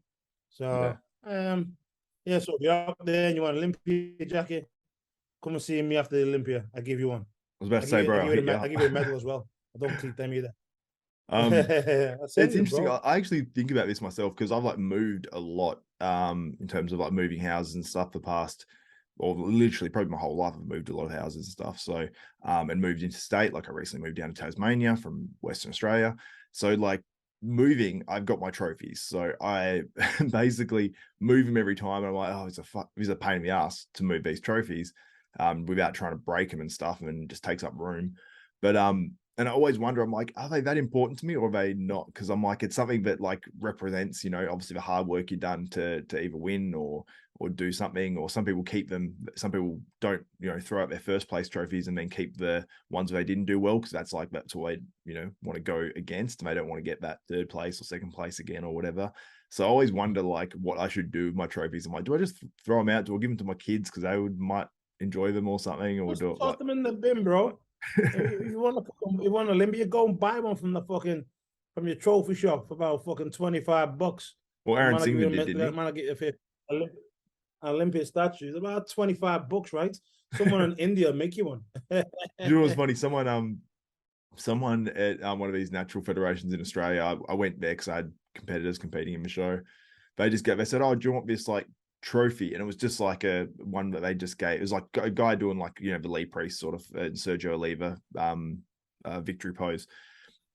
S2: So so if you're out there and you want an Olympia jacket, come and see me after the Olympia. I give you one.
S1: I was about to say, bro,
S2: I give you a medal as well. I don't keep them either.
S1: It's interesting. I actually think about this myself because I've like moved a lot in terms of like moving houses and stuff the past, or literally probably my whole life. I've moved a lot of houses and stuff. So and moved interstate. Like I recently moved down to Tasmania from Western Australia. So like moving, I've got my trophies. So I basically move them every time. And I'm like, oh, it's a pain in the ass to move these trophies without trying to break them and stuff, and just takes up room. But and I always wonder, I'm like, are they that important to me or are they not? Because I'm like, it's something that like represents, you know, obviously the hard work you've done to either win or do something. Or some people keep them, some people don't, you know, throw out their first place trophies and then keep the ones where they didn't do well, because that's all they, you know, want to go against, and they don't want to get that 3rd place or 2nd place again or whatever. So I always wonder like what I should do with my trophies. I'm like, do I just throw them out? Do I give them to my kids because they might enjoy them or something? Or
S2: do it? Toss them in the bin, bro. If you want Olympia, go and buy one from your trophy shop for about fucking $25.
S1: Well, Aaron Singleton did, didn't he?
S2: Man, I get you Olympia statue. It's about $25, right? Someone in India will make you one.
S1: You know what's funny? Someone at one of these natural federations in Australia, I went there because I had competitors competing in the show. They said, "Oh, do you want this like trophy?" And it was just like a one that they just gave. It was like a guy doing like, you know, the Lee Priest sort of Sergio Oliva victory pose,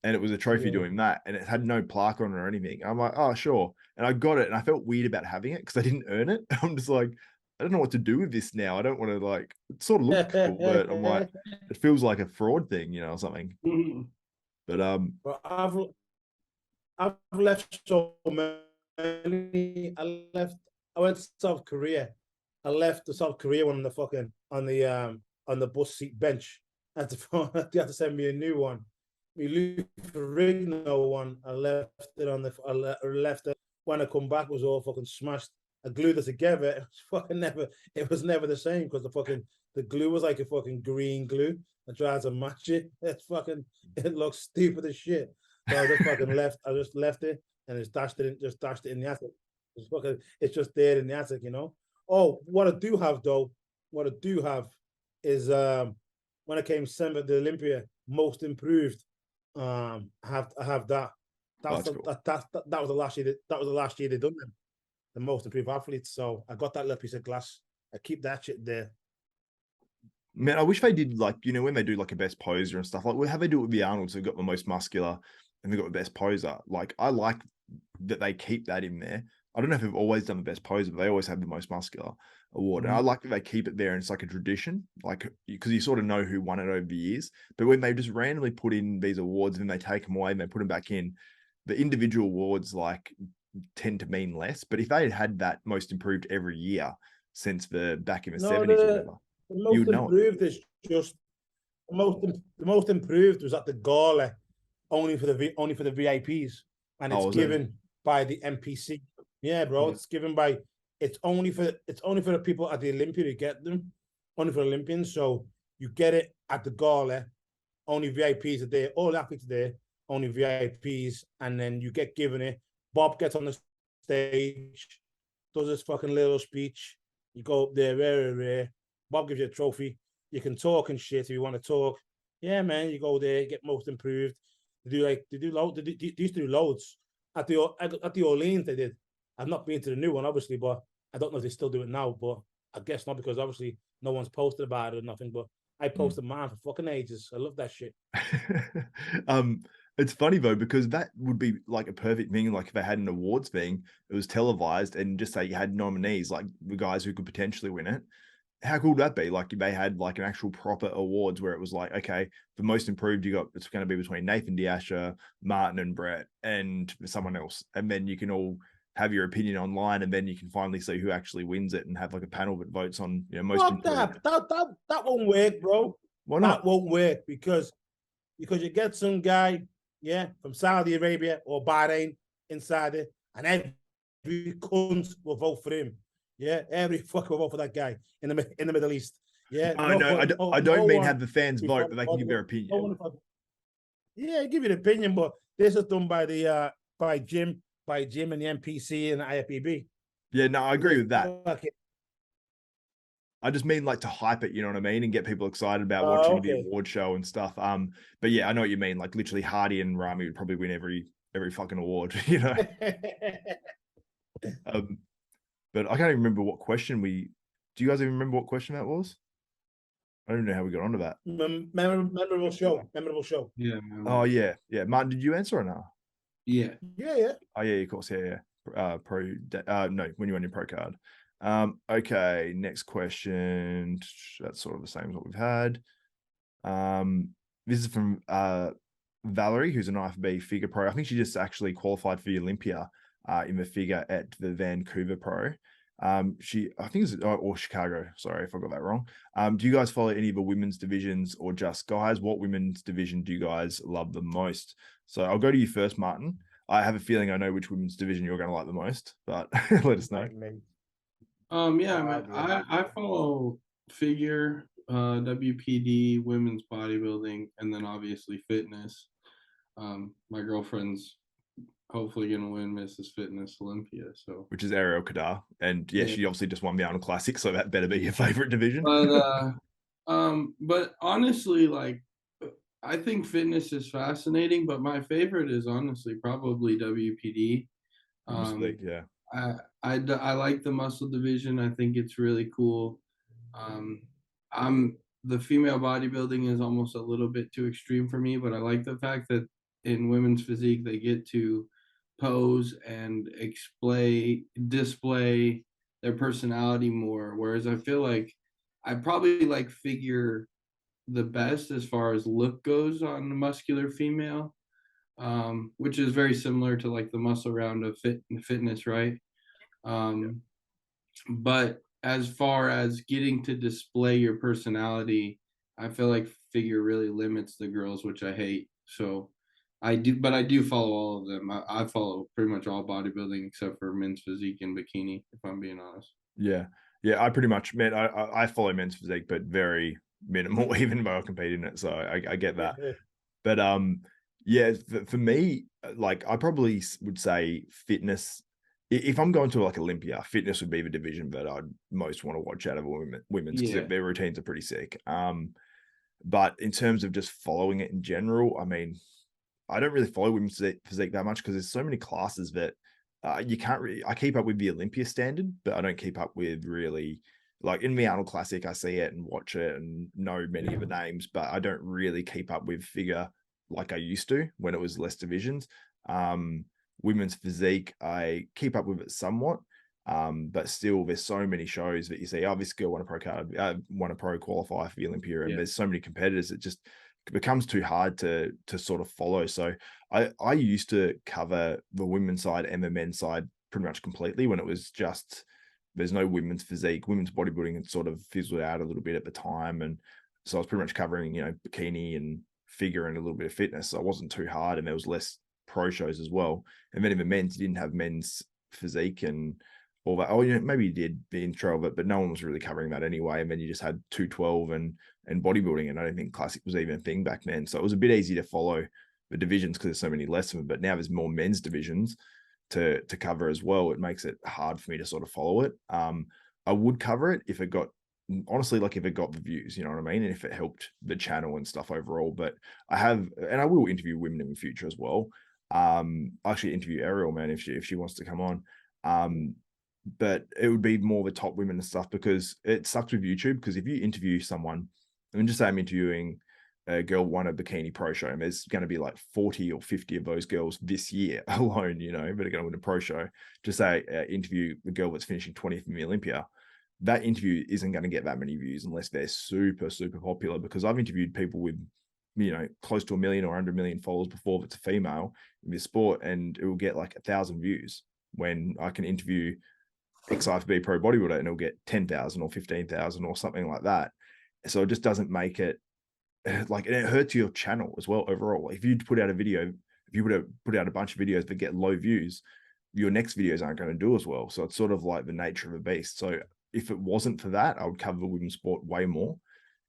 S1: and it was a trophy doing that, and it had no plaque on it or anything. I'm like, oh sure, and I got it, and I felt weird about having it because I didn't earn it. I'm just like, I don't know what to do with this now. I don't want to like, it sort of looks cool, but I'm like, it feels like a fraud thing, you know, or something. But
S2: I've left so many. I went to South Korea. I left the South Korea one on the bus seat bench. I had to send me a new one. Me Lou Ferrigno one. I left it when I come back, it was all fucking smashed. I glued it together. It was never the same because the glue was like a fucking green glue. I tried to match it. It looks stupid as shit. So I just left it and just dashed it in the attic. It's just there in the attic, you know. Oh, what I do have is when I came December the Olympia most improved. I have that. That was the last year. That was the last year they done them, the most improved athletes. So I got that little piece of glass. I keep that shit there.
S1: Man, I wish they did like, you know, when they do like a best poser and stuff, like how they do it with the Arnolds, who've got the most muscular and they've got the best poser. Like I like that they keep that in there. I don't know if they've always done the best pose, but they always have the most muscular award. And I like that they keep it there, and it's like a tradition, like because you sort of know who won it over the years. But when they just randomly put in these awards and then they take them away and they put them back in, the individual awards like tend to mean less. But if they had had that most improved every year since the back in the 70s or whatever,
S2: the
S1: you
S2: most
S1: would know
S2: improved is just the most improved was at the gala only for the VIPs, and it's given by the NPC. Yeah, bro, it's given by it's only for the people at the Olympia to get them, only for Olympians. So you get it at the gala, only VIPs are there, all athletes are there, only VIPs, and then you get given it. Bob gets on the stage, does his fucking little speech. You go up there, rare. Bob gives you a trophy. You can talk and shit if you want to talk. Yeah, man, you go there, get most improved. They used to do loads at the Orleans. They did. I've not been to the new one, obviously, but I don't know if they still do it now. But I guess not, because obviously no one's posted about it or nothing. But I posted mine for fucking ages. I love that shit.
S1: It's funny though, because that would be like a perfect thing. Like if they had an awards thing, it was televised, and just say you had nominees, like the guys who could potentially win it. How cool would that be? Like they had like an actual proper awards where it was like, okay, for most improved, it's going to be between Nathan Asha, Martin and Brett, and someone else. And then you can all have your opinion online, and then you can finally see who actually wins it and have like a panel that votes on, most improved.
S2: That won't work, bro.
S1: Why not?
S2: That won't work because you get some guy, from Saudi Arabia or Bahrain inside it, and every cunt will vote for him. Yeah, every fucker will vote for that guy in the Middle East. Yeah,
S1: I don't mean have the fans vote, but they can give their opinion.
S2: Yeah, give you an opinion, but this is done by the by Jim and the NPC and the IFBB.
S1: Yeah, no, I agree with that.
S2: Okay.
S1: I just mean like to hype it, you know what I mean, and get people excited about watching the award show and stuff. But yeah, I know what you mean. Like literally, Hardy and Rami would probably win every fucking award, you know. But I can't even remember what question do you guys even remember what question that was? I don't even know how we got onto that.
S2: Memorable show.
S3: Yeah.
S1: Oh yeah. Martin, did you answer or no?
S3: Yeah.
S1: Oh yeah, of course. Yeah. No, when you're on your pro card. Okay, next question. That's sort of the same as what we've had. This is from Valerie, who's an IFB figure pro. I think she just actually qualified for the Olympia in the figure at the Vancouver Pro. I think it's or Chicago. Sorry if I got that wrong. Do you guys follow any of the women's divisions or just guys? What women's division do you guys love the most? So I'll go to you first, Martin. I have a feeling I know which women's division you're going to like the most, but let us know.
S3: I follow figure, WPD, women's bodybuilding, and then obviously fitness. My girlfriend's hopefully gonna win Mrs. Fitness Olympia, so
S1: which is Ariel Kadar, and she obviously just won the Arnold Classic, so that better be your favorite division.
S3: But honestly, like I think fitness is fascinating, but my favorite is honestly probably WPD. I like the muscle division. I think it's really cool. The female bodybuilding is almost a little bit too extreme for me, but I like the fact that in women's physique they get to pose and display their personality more. Whereas I feel like I probably like figure the best as far as look goes on the muscular female, which is very similar to like the muscle round of fitness, right? But as far as getting to display your personality, I feel like figure really limits the girls, which I hate. So I do follow all of them. I follow pretty much all bodybuilding except for men's physique and bikini, if I'm being honest.
S1: Yeah. I pretty much, man, I follow men's physique, but very minimal, even though I compete in it. So I get that. But for me, like I probably would say fitness. If I'm going to like Olympia, fitness would be the division that I'd most want to watch out of women's because their routines are pretty sick. But in terms of just following it in general, I mean, I don't really follow women's physique that much because there's so many classes that you can't really. I keep up with the Olympia standard, but I don't keep up with really like in the Arnold Classic. I see it and watch it and know many of the names, but I don't really keep up with figure like I used to when it was less divisions. women's physique, I keep up with it somewhat. But still, there's so many shows that you see, oh, this girl won a pro card, won a pro qualify for the Olympia, and there's so many competitors, it just becomes too hard to sort of follow. So I used to cover the women's side and the men's side pretty much completely when it was just there's no women's physique, women's bodybuilding had sort of fizzled out a little bit at the time, and so I was pretty much covering, you know, bikini and figure and a little bit of fitness. So it wasn't too hard, and there was less pro shows as well. And then in the men's, you didn't have men's physique and all that. Oh, you know, maybe you did the intro of it, but no one was really covering that anyway. And then you just had 212 and bodybuilding, and I don't think classic was even a thing back then. So it was a bit easy to follow the divisions because there's so many less of them. But now there's more men's divisions to cover as well. It makes it hard for me to sort of follow it. I would cover it if it got, honestly, like if it got the views, you know what I mean, and if it helped the channel and stuff overall. But I have, and I will interview women in the future as well. I actually interview Eriya, man, if she wants to come on. But it would be more the top women and stuff, because it sucks with YouTube. Because if you interview someone, I mean, just say I'm interviewing a girl won a bikini pro show, and there's going to be like 40 or 50 of those girls this year alone, you know, that are going to win a pro show. Just say interview the girl that's finishing 20th in the Olympia. That interview isn't going to get that many views unless they're super, super popular, because I've interviewed people with, you know, close to 1 million or 100 million followers before, if it's a female in this sport, and it will get like 1,000 views, when I can interview XIFB pro bodybuilder and it'll get 10,000 or 15,000 or something like that. So it just doesn't make it like, and it hurts your channel as well overall. If you put out a video, if you put out a bunch of videos that get low views, your next videos aren't going to do as well. So it's sort of like the nature of a beast. So if it wasn't for that, I would cover the women's sport way more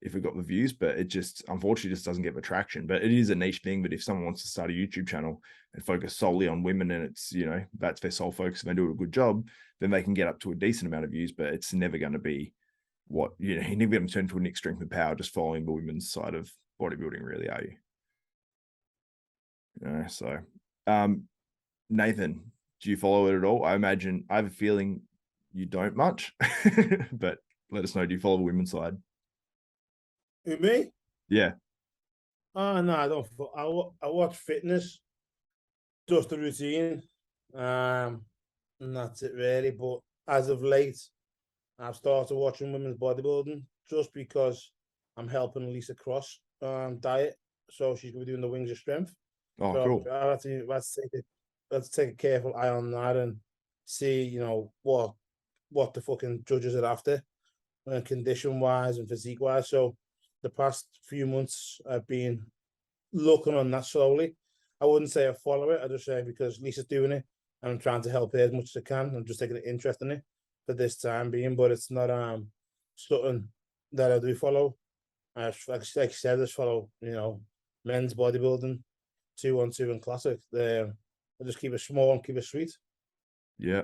S1: if it got the views, but it just unfortunately just doesn't get the traction. But it is a niche thing. But if someone wants to start a YouTube channel and focus solely on women, and it's, you know, that's their sole focus, and they do a good job, then they can get up to a decent amount of views. But it's never going to be what, you know, you're never going to turn to a Nick Strength and Power just following the women's side of bodybuilding, really, are you? You know, so Nathan, do you follow it at all? I imagine, I have a feeling you don't much, but let us know. Do you follow the women's side?
S2: Who, me?
S1: Yeah.
S2: Oh, no, I don't. I watch fitness, just the routine, and that's it really. But as of late, I've started watching women's bodybuilding just because I'm helping Lisa Cross diet, so she's gonna be doing the Wings of Strength.
S1: Oh,
S2: so
S1: cool.
S2: I have to let's take a careful eye on that and see, you know, what the fucking judges are after, condition wise and physique wise. So the past few months I've been looking on that slowly. I wouldn't say I follow it. I just say because Lisa's doing it, and I'm trying to help her as much as I can. I'm just taking an interest in it for this time being, but it's not something that I do follow. Like I said, I just follow, you know, men's bodybuilding, 212 and classic. I just keep it small and keep it sweet.
S1: Yeah.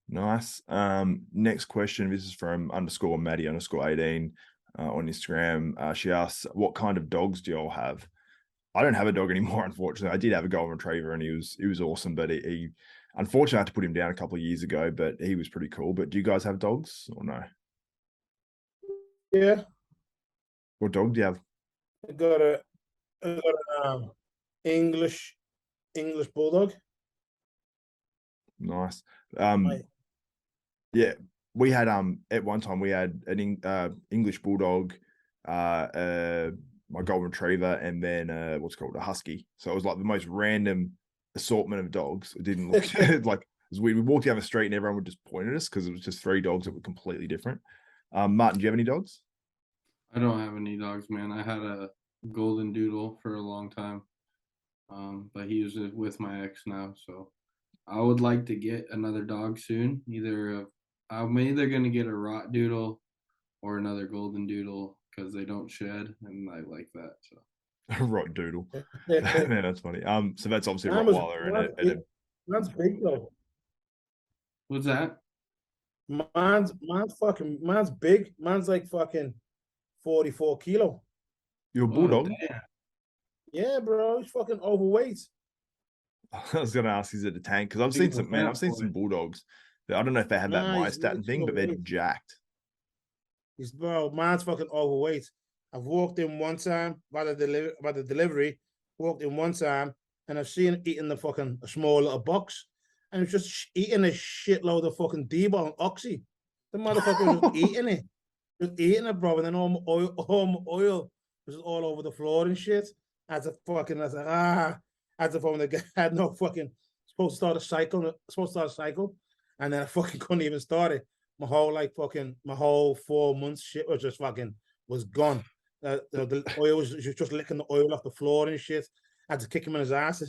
S1: Nice. Next question. This is from _Maddie_18 on Instagram. She asks, what kind of dogs do you all have? I don't have a dog anymore, unfortunately. I did have a golden retriever, and he was awesome, but he unfortunately I had to put him down a couple of years ago, but he was pretty cool. But do you guys have dogs or no?
S2: Yeah.
S1: What dog do you have?
S2: I got an English bulldog.
S1: Nice. Yeah, we had at one time we had an English bulldog, my golden retriever, and then what's called a husky. So it was like the most random assortment of dogs. It didn't look like, we walked down the street and everyone would just point at us because it was just 3 dogs that were completely different. Martin, do you have any dogs?
S3: I don't have any dogs, man. I had a golden doodle for a long time, but he was with my ex now, so I would like to get another dog soon. I'm either going to get a rot doodle or another golden doodle, because they don't shed, and I like that. So
S1: Rot doodle. Man, that's funny. So that's obviously Rottweiler and
S2: Mine's big though.
S3: what's that?
S2: Mine's big. Mine's like fucking 44 kilo.
S1: You're a bulldog?
S2: Yeah, bro. He's fucking overweight.
S1: I was gonna ask, is it a tank? Because I've seen some bulldogs that, I don't know if they have that myostatin thing, but they're jacked.
S2: Mine's fucking overweight. I've walked in one time by the delivery, walked in one time, and I've seen him eating a small little box, and he's just eating a shitload of fucking D-ball and Oxy. The motherfucker was just eating it, bro, and then all my oil was all over the floor and shit. I was like, I had to phone the guy. I had no fucking supposed to start a cycle, and then I fucking couldn't even start it. My whole 4 months shit was just was gone. The oil was just licking the oil off the floor and shit. I had to kick him in his ass,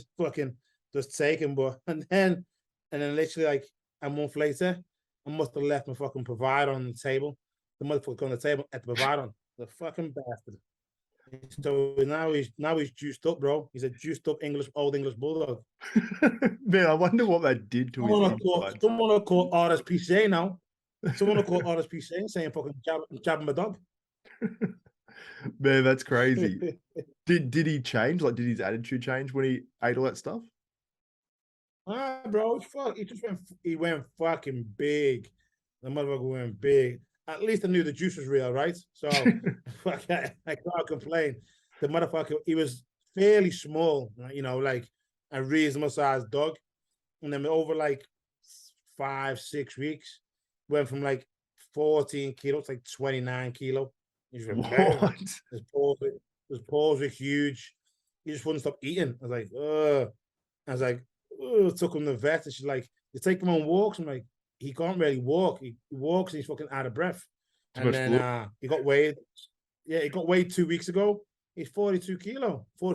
S2: just take him, and then literally like a month later, I must have left my fucking provider on the table. The motherfucker on the table at the provider, the fucking bastard. So now he's juiced up, bro. He's a juiced up old English bulldog.
S1: Man, I wonder what that did to his inside.
S2: Someone will call RSPCA now. Someone will call RSPCA and saying fucking jabbing my dog.
S1: Man, that's crazy. Did he change? Like, did his attitude change when he ate all that stuff?
S2: Bro, he went fucking big. The motherfucker went big. At least I knew the juice was real, right? So I can't complain. The motherfucker, he was fairly small, you know, like a reasonable sized dog. And then over like 5-6 weeks, went from like 14 kilos to like 29 kilo. He's
S1: what?
S2: His paws were huge. He just wouldn't stop eating. I was like, ugh. I was like, ugh. Took him to the vet, and she's like, you take him on walks. I'm like, he can't really walk. He walks and he's fucking out of breath. And then he got weighed. Yeah, he got weighed 2 weeks ago. He's 43 kilo. I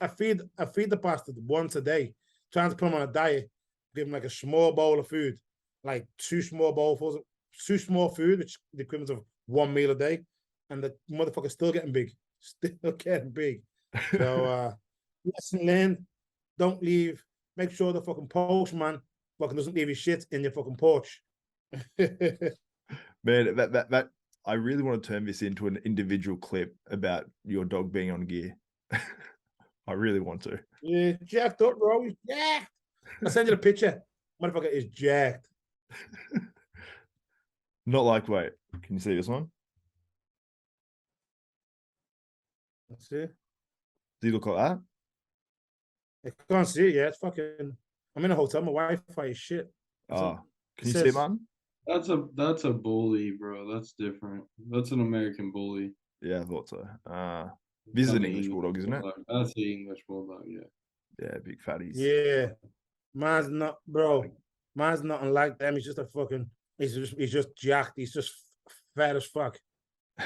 S2: feed the bastard once a day, trying to put him on a diet, give him like a small bowl of food, like two small food, which is the equivalent of 1 meal a day, and the motherfucker's still getting big. So lesson learned, don't leave. Make sure the fucking postman fucking doesn't leave his shit in your fucking porch.
S1: Man, that I really want to turn this into an individual clip about your dog being on gear. I really want to.
S2: Yeah, jacked up, bro. He's jacked. I'll send you the picture. Motherfucker is jacked.
S1: Not like, wait, can you see this one?
S2: Let's see.
S1: Does he look like that?
S2: I can't see it yet. It's fucking. I'm in a hotel. My Wi-Fi is shit.
S1: Oh, can you see it, man?
S3: That's a bully, bro. That's different. That's an American bully.
S1: Yeah, I thought so. This is an English bulldog, isn't it?
S3: That's the English bulldog, yeah.
S1: Yeah, big fatties.
S2: Yeah, mine's not, bro. Mine's nothing like them. He's just a fucking. He's just jacked. He's just fat as fuck.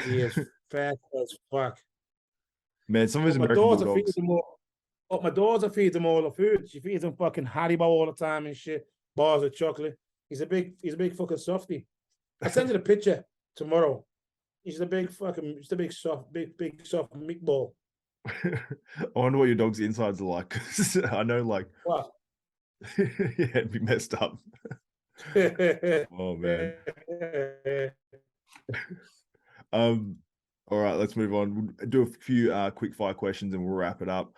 S2: He is fat as fuck.
S1: Man, some of his American bulldogs.
S2: But my daughter feeds him all the food. She feeds him fucking Haribo all the time and shit. Bars of chocolate. He's a big fucking softie. I'll send you the picture tomorrow. He's a big soft meatball.
S1: I wonder what your dog's insides are like. I know, like,
S2: what?
S1: Yeah, it'd be messed up. Oh man. All right, let's move on. We'll do a few quick fire questions and we'll wrap it up.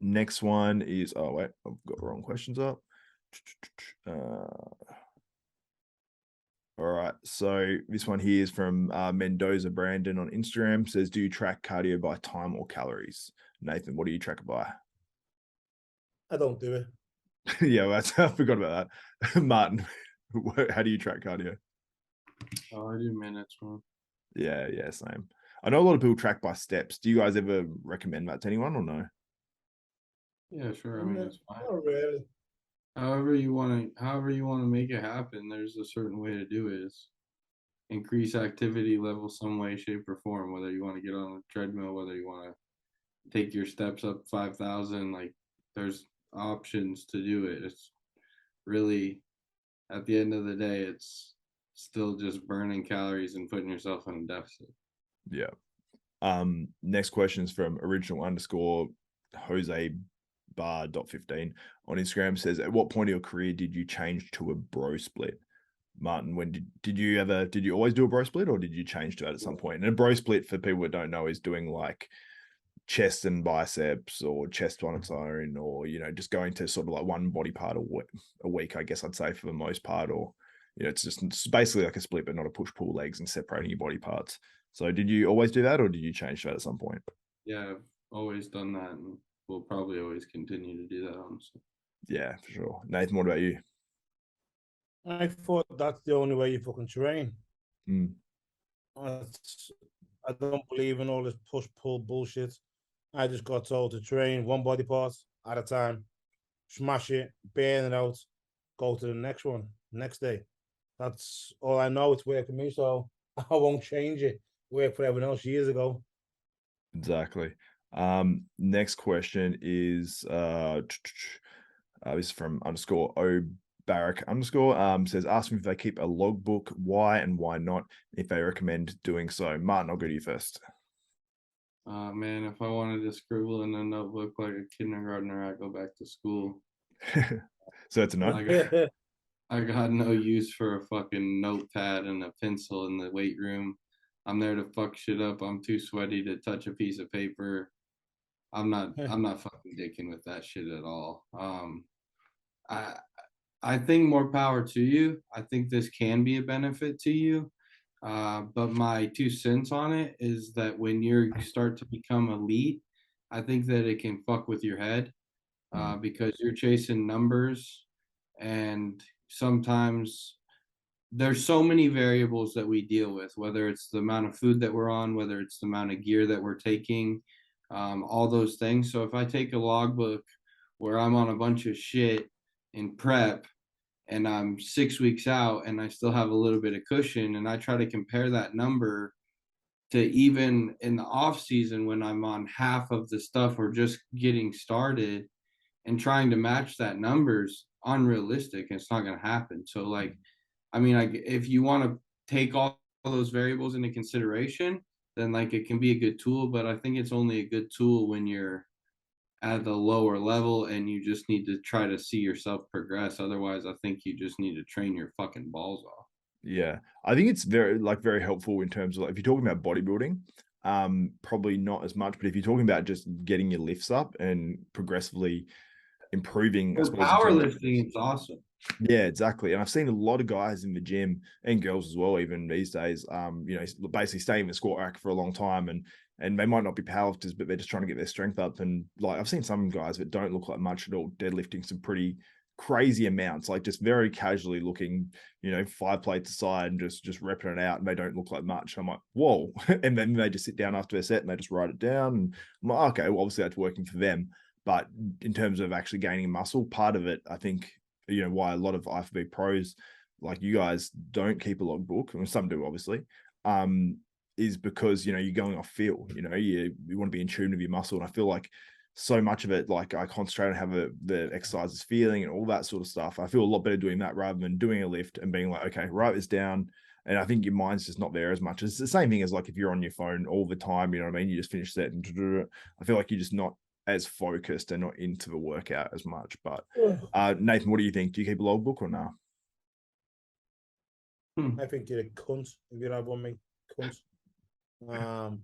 S1: Next one is, oh wait, I've got the wrong questions up. All right, so this one here is from Mendoza Brandon on Instagram. Says, do you track cardio by time or calories? Nathan, what do you track it by?
S2: I don't do it.
S1: Yeah, I forgot about that. Martin, how do you track cardio?
S3: Oh, I do minutes, man.
S1: Yeah, same. I know a lot of people track by steps. Do you guys ever recommend that to anyone or no?
S3: Yeah, sure. I mean, it's fine.
S2: Not really.
S3: However you want to make it happen, there's a certain way to do it. It's increase activity level some way, shape, or form. Whether you want to get on a treadmill, whether you want to take your steps up 5,000, like there's options to do it. It's really, at the end of the day, it's still just burning calories and putting yourself in a deficit.
S1: Yeah. Next question is from original_Jose bar.15 on Instagram. Says, at what point of your career did you change to a bro split? Martin, when did you always do a bro split, or did you change to that at some point? And a bro split, for people that don't know, is doing like chest and biceps or chest on its own, or, you know, just going to sort of like one body part a week, I guess I'd say, for the most part. Or, you know, it's basically like a split, but not a push-pull legs and separating your body parts. So did you always do that, or did you change that at some point?
S3: Yeah, I've always done that. And we'll probably always continue to do that, honestly.
S1: Yeah, for sure. Nathan, what about you?
S2: I thought that's the only way you fucking train.
S1: Mm.
S2: I don't believe in all this push-pull bullshit. I just got told to train one body part at a time, smash it, burn it out, go to the next one, next day. That's all I know. It's working for me, so I won't change it. Worked for everyone else years ago.
S1: Exactly. Next question is this is from _O Barrack _ says, ask me if they keep a logbook, why and why not, if they recommend doing so. Martin, I'll go to you first.
S3: Man, if I wanted to scribble in a notebook like a kindergartner, I'd go back to school.
S1: So it's a no.
S3: I got no use for a fucking notepad and a pencil in the weight room. I'm there to fuck shit up. I'm too sweaty to touch a piece of paper. I'm not fucking dicking with that shit at all. I think more power to you. I think this can be a benefit to you. But my 2 cents on it is that when you start to become elite, I think that it can fuck with your head because you're chasing numbers, and sometimes there's so many variables that we deal with, whether it's the amount of food that we're on, whether it's the amount of gear that we're taking, all those things. So if I take a logbook where I'm on a bunch of shit in prep and I'm 6 weeks out and I still have a little bit of cushion, and I try to compare that number to even in the off season when I'm on half of the stuff or just getting started, and trying to match that number's unrealistic. It's not going to happen. So like, I mean, like if you want to take all those variables into consideration, then like it can be a good tool, but I think it's only a good tool when you're at the lower level and you just need to try to see yourself progress. Otherwise, I think you just need to train your fucking balls off.
S1: Yeah, I think it's very helpful in terms of like, if you're talking about bodybuilding, probably not as much, but if you're talking about just getting your lifts up and progressively improving,
S3: For powerlifting, it's awesome.
S1: Yeah, exactly. And I've seen a lot of guys in the gym, and girls as well, even these days, basically staying in the squat rack for a long time, and they might not be powerlifters, but they're just trying to get their strength up. And like, I've seen some guys that don't look like much at all deadlifting some pretty crazy amounts, like just very casually looking, 5 plates aside and just repping it out, and they don't look like much. I'm like, whoa. And then they just sit down after a set and they just write it down. And I'm like, okay, well, obviously that's working for them. But in terms of actually gaining muscle, part of it, I think, why a lot of IFBB pros like you guys don't keep a logbook, and some do obviously, is because, you're going off feel, you want to be in tune with your muscle. And I feel like so much of it, like I concentrate on how the exercise is feeling and all that sort of stuff. I feel a lot better doing that rather than doing a lift and being like, okay, write this down. And I think your mind's just not there as much. It's the same thing as like if you're on your phone all the time, you know what I mean? You just finish that and I feel like you're just not as focused and not into the workout as much. But Nathan, what do you think? Do you keep a logbook or no?
S2: I think you're a cunt if you don't have one, mate. Cunt.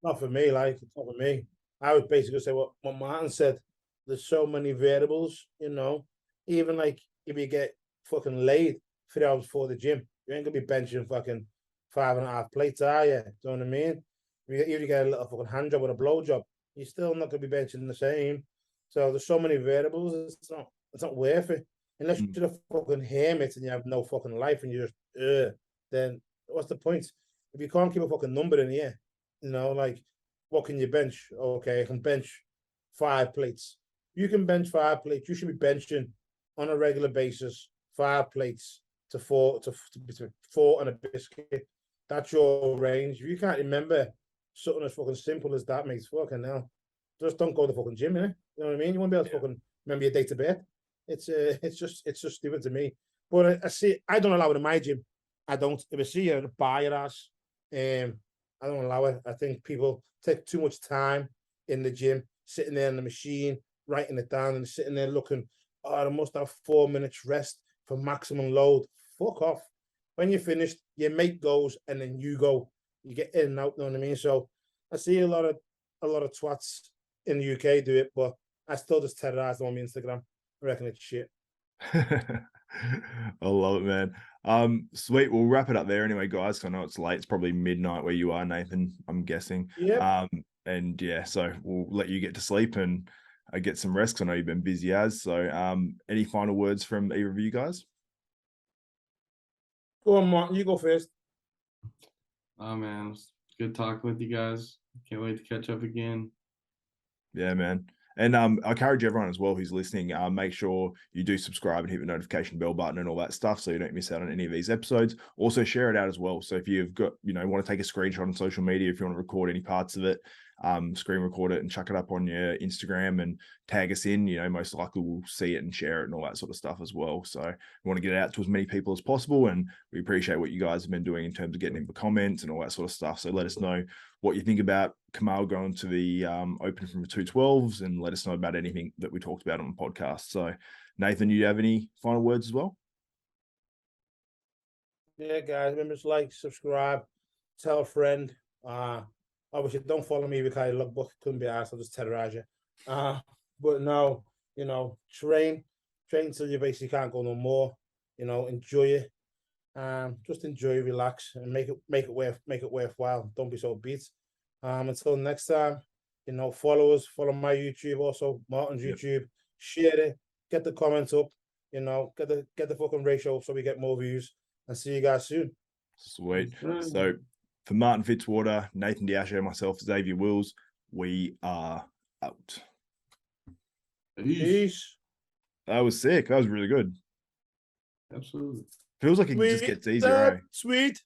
S2: Not for me, like, it's not for me. I would basically say what Martin said. There's so many variables, even like if you get fucking laid 3 hours before the gym, you ain't gonna be benching fucking 5.5 plates, are you? Do you know what I mean? If you get a little fucking hand job or a blow job, you're still not gonna be benching the same. So there's so many variables. It's not worth it unless you're a fucking hermit and you have no fucking life and you just then what's the point? If you can't keep a fucking number in here, like, what can you bench? Okay, I can bench 5 plates. You can bench 5 plates. You should be benching on a regular basis 5 plates to 4 and a biscuit. That's your range. If you can't remember something as fucking simple as that, mate, fucking hell. Just don't go to the fucking gym, innit? You know what I mean? You won't be able to fucking remember your date of birth. It's just stupid to me. But I don't allow it in my gym. I don't. If I see you buy your ass, I don't allow it. I think people take too much time in the gym, sitting there in the machine, writing it down, and sitting there looking, I must have 4 minutes rest for maximum load. Fuck off. When you're finished, your mate goes and then you go. You get in and out, you know what I mean? So I see a lot of twats in the UK do it, but I still just terrorize them on my Instagram. I reckon it's shit.
S1: I love it, man. Sweet. We'll wrap it up there anyway, guys. I know it's late. It's probably midnight where you are, Nathan, I'm guessing.
S2: Yeah.
S1: And yeah, so we'll let you get to sleep, and get some rest, 'cause I know you've been busy as. So any final words from either of you guys?
S2: Go on, Martin. You go first.
S3: Oh man, it's good talking with you guys. Can't wait to catch up again.
S1: Yeah, man. And I encourage everyone as well who's listening, make sure you do subscribe and hit the notification bell button and all that stuff so you don't miss out on any of these episodes. Also share it out as well. So if you've got, want to take a screenshot on social media, if you want to record any parts of it, screen record it and chuck it up on your Instagram and tag us in, most likely we'll see it and share it and all that sort of stuff as well. So we want to get it out to as many people as possible, and we appreciate what you guys have been doing in terms of getting in the comments and all that sort of stuff. So let us know what you think about Kamal going to the open from the 212s, and let us know about anything that we talked about on the podcast. So Nathan, you have any final words as well?
S2: Yeah, guys, remember to like, subscribe, tell a friend. Obviously, don't follow me because your logbook couldn't be asked. I'll just terrorize you. But no, train until you basically can't go no more. Enjoy it. Just enjoy, relax, and make it worthwhile. Don't be so beat. Until next time, follow us, follow my YouTube, also Martin's YouTube. Share it, get the comments up. Get the fucking ratio up so we get more views. And see you guys soon.
S1: Sweet. So for Martin Fitzwater, Nathan Asha, myself, Xavier Wills, we are out.
S2: Peace.
S1: That was sick. That was really good.
S3: Absolutely.
S1: Feels like it just gets easier,
S2: Sweet.